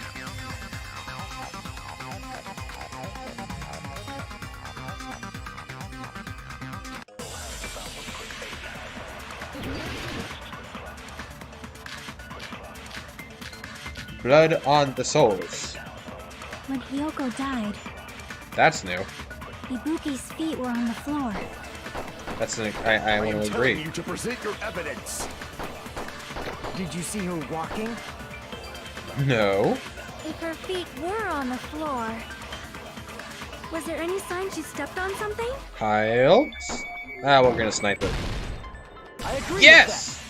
Blood on the souls. When Hiyoko died, That's new. Ibuki's feet were on the floor. That's an, I I want am to telling agree. you to present your evidence. Did you see her walking? No. If her feet were on the floor, was there any sign she stepped on something? Piled. Ah, we're gonna snipe it. I agree Yes!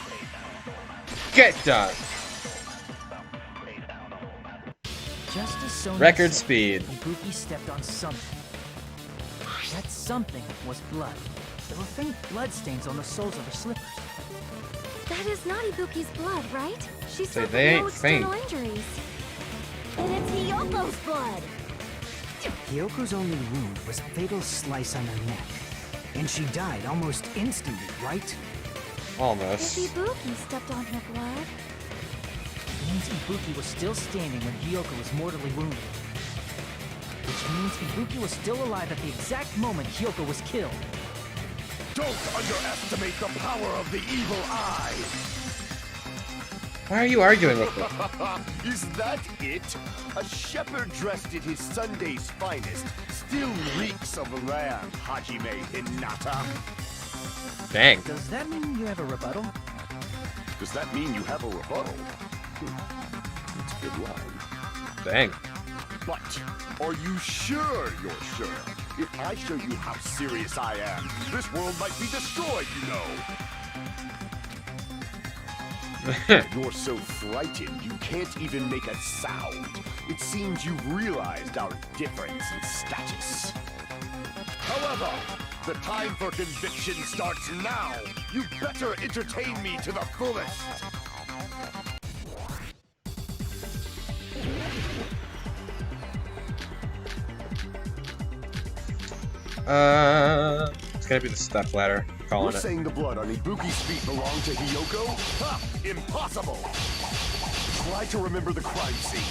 Get done. Just as Sonia Record said, speed. Ibuki stepped on something. That something was blood. There were faint blood stains on the soles of her slippers. That is not Ibuki's blood, right? She Say suffered they no ain't faint. external injuries. And it's Hiyoko's blood! Hyoko's only wound was a fatal slice on her neck. And she died almost instantly, right? If Almost. Ibuki stepped on her blood, It means Ibuki was still standing when Hiyoko was mortally wounded. Which means Ibuki was still alive at the exact moment Hiyoko was killed. Don't underestimate the power of the evil eye. Why are you arguing with me? Is that it? A shepherd dressed in his Sunday's finest still reeks of lamb, Hajime Hinata. Dang. Does that mean you have a rebuttal? Does that mean you have a rebuttal? That's a good line. Dang. But are you sure you're sure? If I show you how serious I am, this world might be destroyed, you know. You're so frightened you can't even make a sound. It seems you've realized our difference in status. However, the time for conviction starts now. You better entertain me to the fullest. It's gonna be the step ladder. Calling You're it. saying the blood on Ibuki's feet belonged to Hiyoko? Ha! Impossible! Try to remember the crime scene.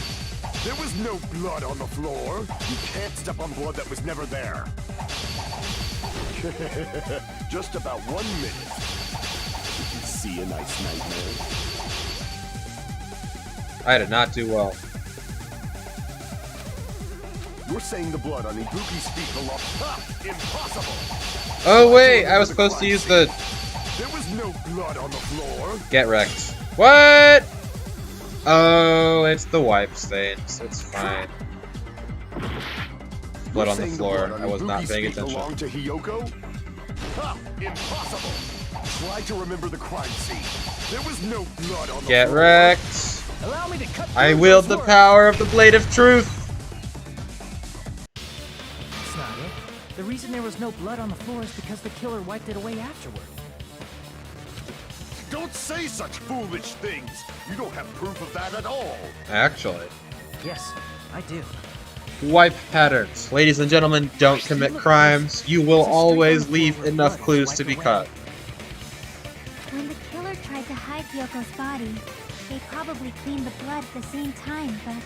There was no blood on the floor. You can't step on blood that was never there. Just about 1 minute. Did you see a nice nightmare? I did not do well. You're saying the blood on Ibuki's feet belonged... Ha! Impossible! Oh wait, I was supposed to use the... There was no blood on the floor. Get wrecked. What? Oh, it's the wipe stains. It's fine. Blood on the floor. I was not paying attention. Belong to Hiyoko? Ha! Impossible! Try to remember the crime scene. There was no blood on the Get floor. wrecked. Allow me to cut I through wield those the words. power of the blade of truth. That's not it. The reason there was no blood on the floor is because the killer wiped it away afterward. Don't say such foolish things. You don't have proof of that at all. Actually. Yes, I do. Wipe patterns. Ladies and gentlemen, don't commit crimes. You will always leave enough clues to be caught. When the killer tried to hide Hyoko's body, they probably cleaned the blood at the same time, but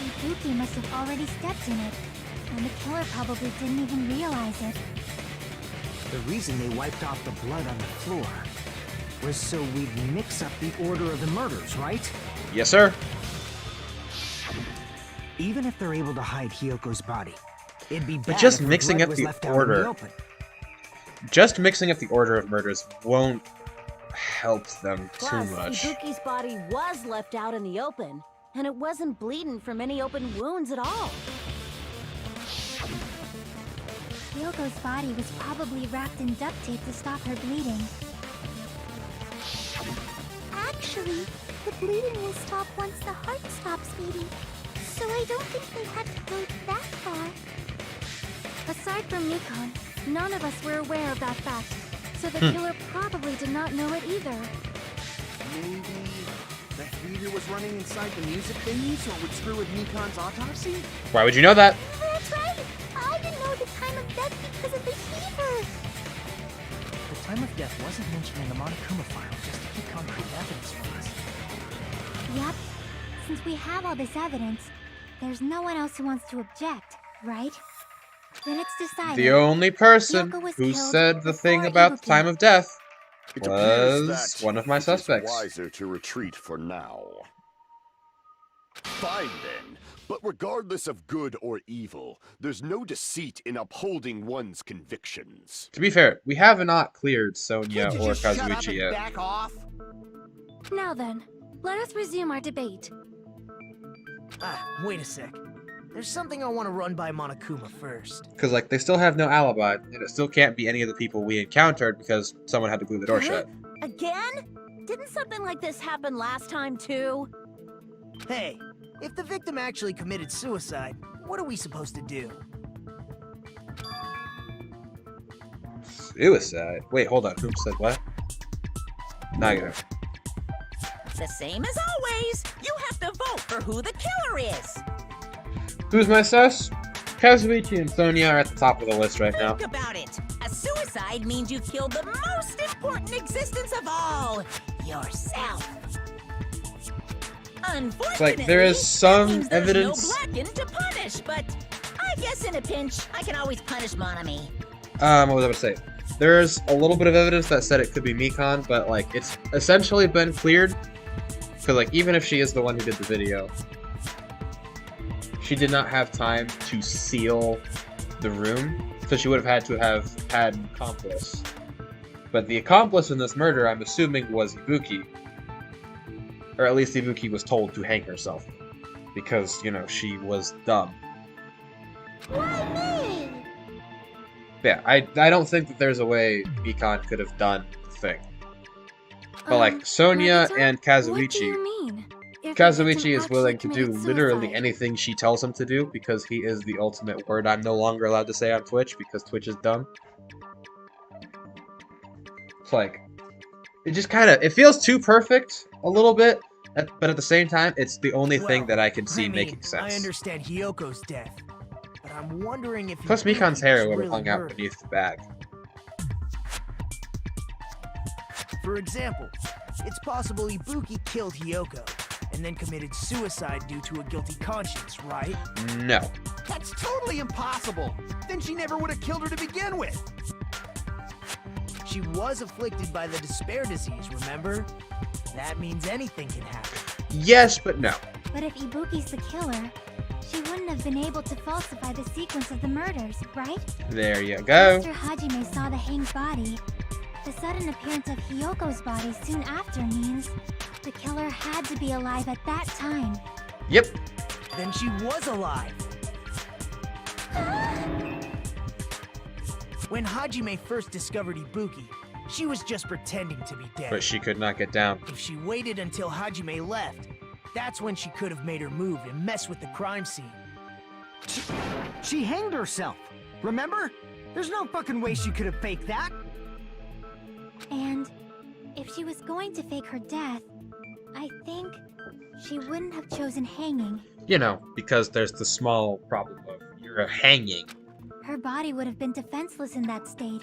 Ibuki must have already stepped in it, and the killer probably didn't even realize it. The reason they wiped off the blood on the floor was so we'd mix up the order of the murders, right? Yes, sir. Even if they're able to hide Hyoko's body, it'd be bad just if her mixing blood up was the left out in order. the open. Just mixing up the order of murders won't help them too Plus, much. Ibuki's body was left out in the open, and it wasn't bleeding from any open wounds at all. Hyoko's body was probably wrapped in duct tape to stop her bleeding. Actually, the bleeding will stop once the heart stops beating, so I don't think they had to go that far. Aside from Nikon, none of us were aware of that fact, so the killer probably did not know it either. Maybe the heater was running inside the music venue so it would screw with Nikon's autopsy? Why would you know that? That's right! I didn't know the time of death because of the heater! The time of death wasn't mentioned in the Monokuma file just to keep concrete evidence from us. Yep. Since we have all this evidence, there's no one else who wants to object, right? Then it's decided. The only person Hyoko was who killed said the thing before about the Ibuki. time of death It appears was that one of my it is suspects. wiser to retreat for now. Fine then. But regardless of good or evil, there's no deceit in upholding one's convictions. To be fair, we have not cleared Sonia Can't you or just shut up Kazuichi and yet. back off? Now then, let us resume our debate. Wait a sec. There's something I want to run by Monokuma first. Because, like, they still have no alibi, and it still can't be any of the people we encountered because someone had to glue the door shut. Again? Didn't something like this happen last time too? Hey, if the victim actually committed suicide, what are we supposed to do? Suicide? Wait, hold on. Who said what? Negative. The same as always. You have to vote for who the killer is. Who's my sus? Kazuichi and Sonia are at the top of the list right now. Think about it. A suicide means you killed the most important existence of all, yourself. Unfortunately, It's like there is that some means there's evidence. no Blackened to punish, but I guess in a pinch, I can always punish Monami. What was I going to say? There's a little bit of evidence that said it could be Mikon, but like it's essentially been cleared Because, like, even if she is the one who did the video, she did not have time to seal the room, so she would have had to have had an accomplice. But the accomplice in this murder, I'm assuming, was Ibuki. Or at least Ibuki was told to hang herself. Because, you know, she was dumb. Why me? Yeah, I don't think that there's a way Mikan could have done the thing. But, like, Sonia Nagito, and What do Kazuichi... you mean? If Kazuichi Nagito is willing to actually do committed literally suicide. anything she tells him to do because he is the ultimate word I'm no longer allowed to say on Twitch because Twitch is dumb. It's like, it just kind of, it feels too perfect a little bit, but at the same time, it's the only thing that I can see making I sense. understand Hyoko's death, but I'm wondering if Plus, Ibuki Mikan's hair was would have really hung out murdered. beneath the bag. For example, it's possible Ibuki killed Hyoko and then committed suicide due to a guilty conscience, right? No. That's totally impossible. Then she never would have killed her to begin with. She was afflicted by the despair disease, remember? That means anything can happen. Yes, but no. But if Ibuki's the killer, she wouldn't have been able to falsify the sequence of the murders, right? There you go. After Hajime saw the hanged body, the sudden appearance of Hyoko's body soon after means the killer had to be alive at that time. Yep. Then she was alive. When Hajime first discovered Ibuki, she was just pretending to be dead. But she could not get down. If she waited until Hajime left, that's when she could have made her move and mess with the crime scene. She hanged herself. Remember? There's no fucking way she could have faked that. And if she was going to fake her death, I think she wouldn't have chosen hanging. You know, because there's the small problem of you're hanging. Her body would have been defenseless in that state.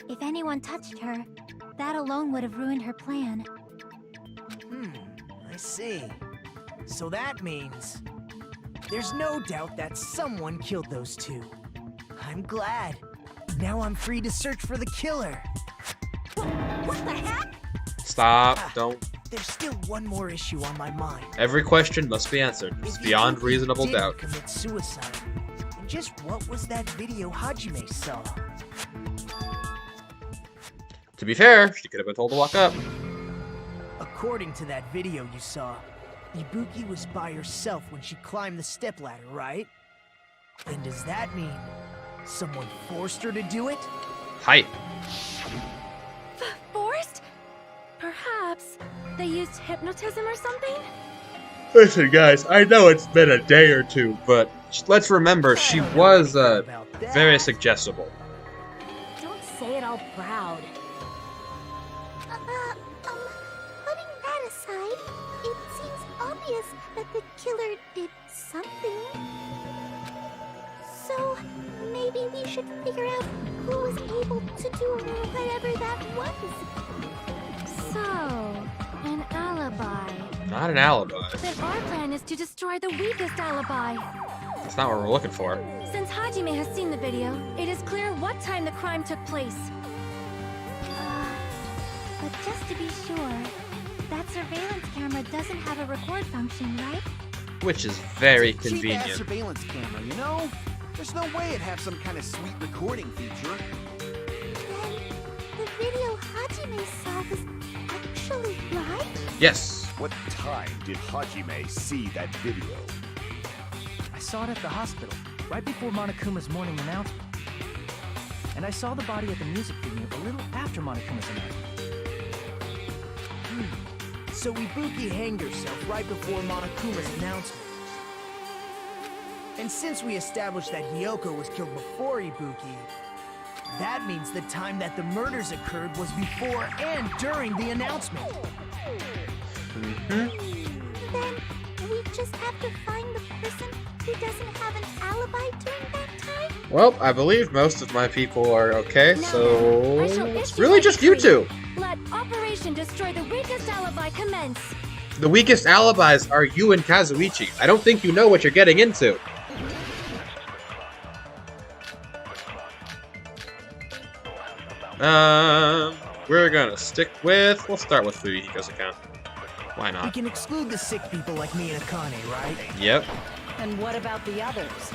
If anyone touched her, that alone would have ruined her plan. I see. So that means there's no doubt that someone killed those two. I'm glad. Now I'm free to search for the killer. What the heck? Stop, don't. There's still one more issue on my mind. Every question must be answered. It's If beyond Ibuki reasonable didn't doubt. commit suicide, then just what was that video Hajime saw? To be fair, she could have been told to walk up. According to that video you saw, Ibuki was by herself when she climbed the stepladder, right? Then does that mean someone forced her to do it? Hype. Forced? Perhaps they used hypnotism or something? Listen, guys, I know it's been a day or two, but let's remember she was very suggestible. Don't say it all proud. Putting that aside, it seems obvious that the killer did something. So, maybe we should figure out who was able to do whatever that was. So, an alibi. Not an alibi. Then our plan is to destroy the weakest alibi. That's not what we're looking for. Since Hajime has seen the video, it is clear what time the crime took place. But just to be sure, that surveillance camera doesn't have a record function, right? Which is very Cheap-ass convenient. surveillance camera, you know? There's no way it'd have some kind of sweet recording feature. Then the video Hajime saw was actually right? Yes. What time did Hajime see that video? I saw it at the hospital, right before Monokuma's morning announcement. And I saw the body at the music venue a little after Monokuma's announcement. So Ibuki hanged herself right before Monokuma's announcement. And since we established that Hyoko was killed before Ibuki, that means the time that the murders occurred was before and during the announcement. Then we just have to find the person who doesn't have an alibi during that time? Well, I believe most of my people are okay, Now so then, I shall it's issue really my just you decree. two. Let Operation Destroy the Weakest Alibi commence. The weakest alibis are you and Kazuichi. I don't think you know what you're getting into. We're gonna stick with... We'll start with Fuyuhiko's account. Why We not? can exclude the sick people like me and Akane, right? Yep. And what about the others?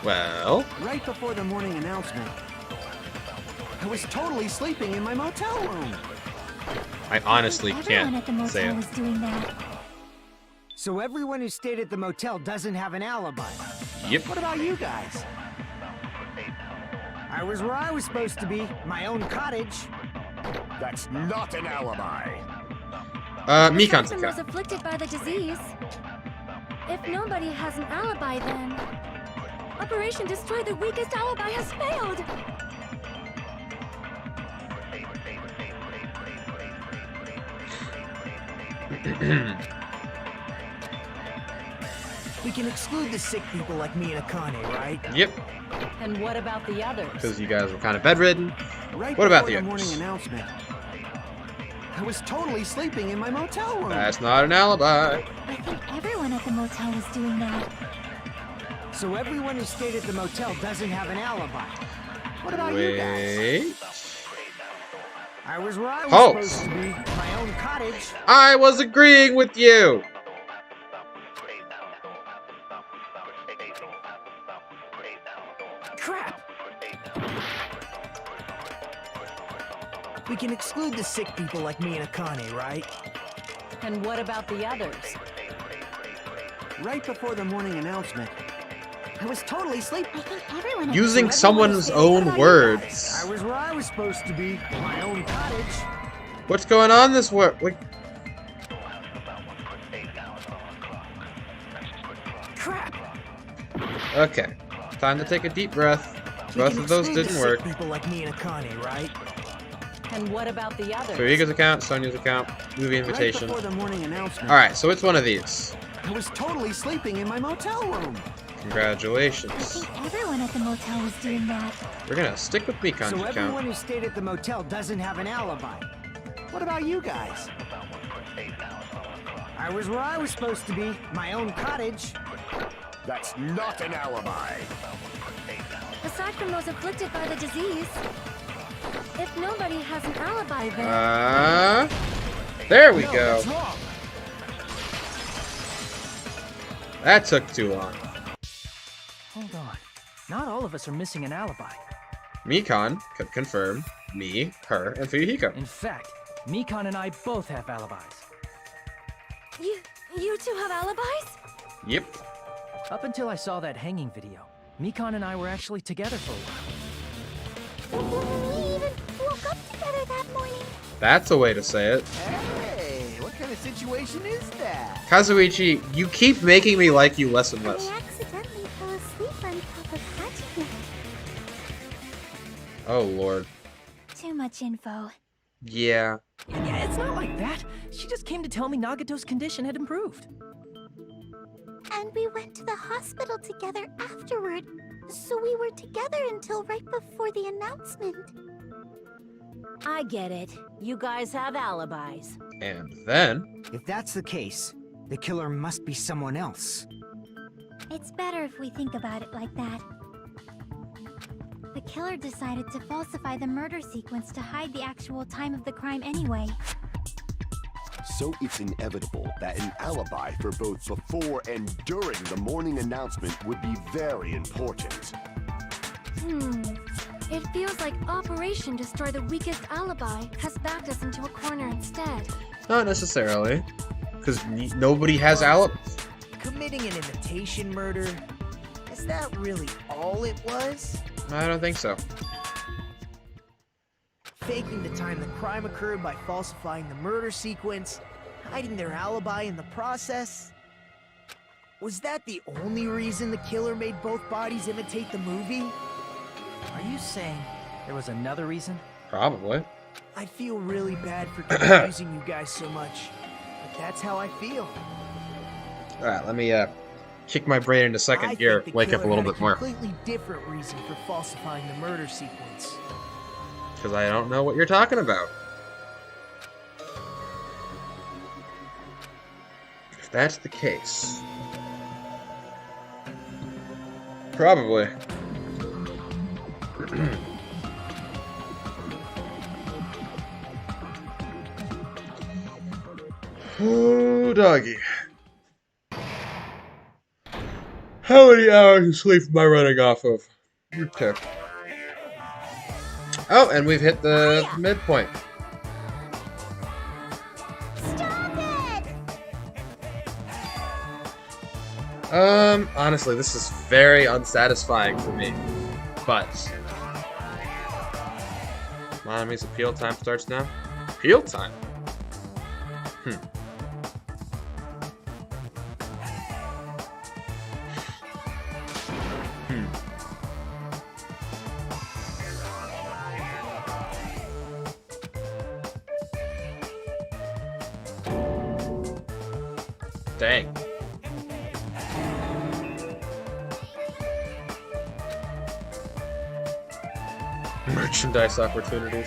Well, Right before the morning announcement, I was totally sleeping in my motel room. I honestly Everyone at the can't say motel it. was doing that. So everyone who stayed at the motel doesn't have an alibi. Yep. What about you guys? I was where I was supposed to be, my own cottage. That's not an alibi. Mikan's Aside from those account. afflicted by the disease. If nobody has an alibi, then Operation Destroy the Weakest Alibi has failed. We can exclude the sick people like me and Akane, right? Yep. And what about the others? Because you guys were kind of bedridden. Right What about before the morning others? announcement, I was totally sleeping in my motel room. That's not an alibi. I think everyone at the motel was doing that. So everyone who stayed at the motel doesn't have an alibi. What about you guys? Wait. I was where I was Halt. supposed to be, my own cottage. I was agreeing with you. Crap! We can exclude the sick people like me and Akane, right? And what about the others? Right before the morning announcement, I was totally sleeping. I think everyone at Using the someone's own words. I was where I was supposed to be, my own cottage. What's going on this work? Like, Crap! okay. Time to take a deep breath. We Both can of those exclude didn't the work. sick people like me and Akane, right? And what about the others? Fuyuga's account, Sonya's account, movie Right invitation. before the morning announcement, Alright, so it's one of these. I was totally sleeping in my motel room. I Congratulations. think everyone at the motel was doing that. We're gonna stick with Mikan's So everyone account. who stayed at the motel doesn't have an alibi. What about you guys? I was where I was supposed to be, my own cottage. That's not an alibi. Aside from those afflicted by the disease. If nobody has an alibi, then There we No, go. that's wrong. That took too long. Hold on. Not all of us are missing an alibi. Mikan could confirm me, her, and Fuyuhiko. In fact, Mikan and I both have alibis. you two have alibis? Yep. Up until I saw that hanging video, Mikan and I were actually together for a while. We even woke up together that morning. That's a way to say it. Hey, what kind of situation is that? Kazuichi, you keep making me like you less and less. I accidentally fell asleep on top of Hajime. Oh lord. Too much info. Yeah. Yeah, it's not like that. She just came to tell me Nagato's condition had improved. And we went to the hospital together afterward. So we were together until right before the announcement. I get it. You guys have alibis. And then... If that's the case, the killer must be someone else. It's better if we think about it like that. The killer decided to falsify the murder sequence to hide the actual time of the crime anyway. So it's inevitable that an alibi for both before and during the morning announcement would be very important. It feels like Operation Destroy the Weakest Alibi has backed us into a corner instead. Not necessarily. Because nobody has alibi. Committing an imitation murder? Is that really all it was? I don't think so. Faking the time the crime occurred by falsifying the murder sequence, hiding their alibi in the process? Was that the only reason the killer made both bodies imitate the movie? Are you saying there was another reason? Probably. I feel really bad for confusing you guys so much, but that's how I feel. Alright, let me kick my brain into I second think gear, the wake up a killer little had bit more. Completely different reason for falsifying the murder sequence. Because I don't know what you're talking about. If that's the case... Probably. Oh, doggy. How many hours of sleep am I running off of? Okay. Oh, and we've hit the midpoint. Stop it! Honestly, this is very unsatisfying for me. But Monomi's appeal time starts now. Appeal time? Dang. Merchandise opportunities.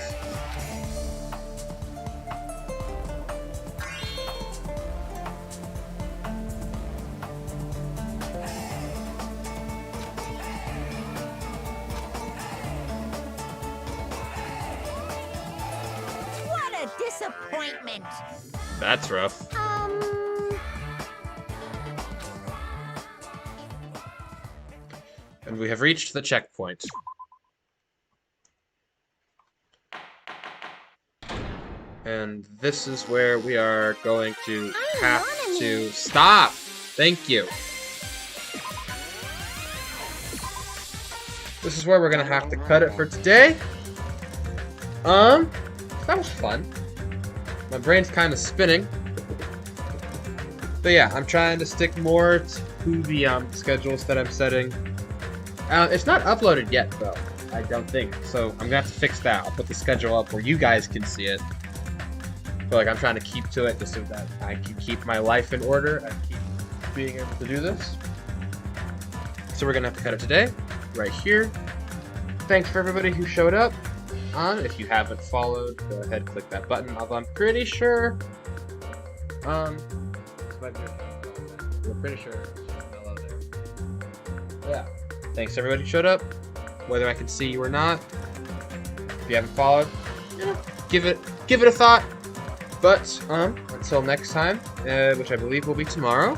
What a disappointment! That's rough. And we have reached the checkpoint. And this is where we are going to have to stop. Thank you. This is where we're gonna have to cut it for today. That was fun. My brain's kind of spinning. But yeah, I'm trying to stick more to the schedules that I'm setting. It's not uploaded yet, though. I don't think. So I'm gonna have to fix that. I'll put the schedule up where you guys can see it. But like I'm trying to keep to it just so that I can keep my life in order and keep being able to do this. So we're gonna have to cut it today, right here. Thanks for everybody who showed up. If you haven't followed, go ahead and click that button. Although I'm pretty sure, we're pretty sure it's still out there. Yeah. Thanks everybody who showed up, whether I can see you or not. If you haven't followed, give it a thought. But until next time, which I believe will be tomorrow,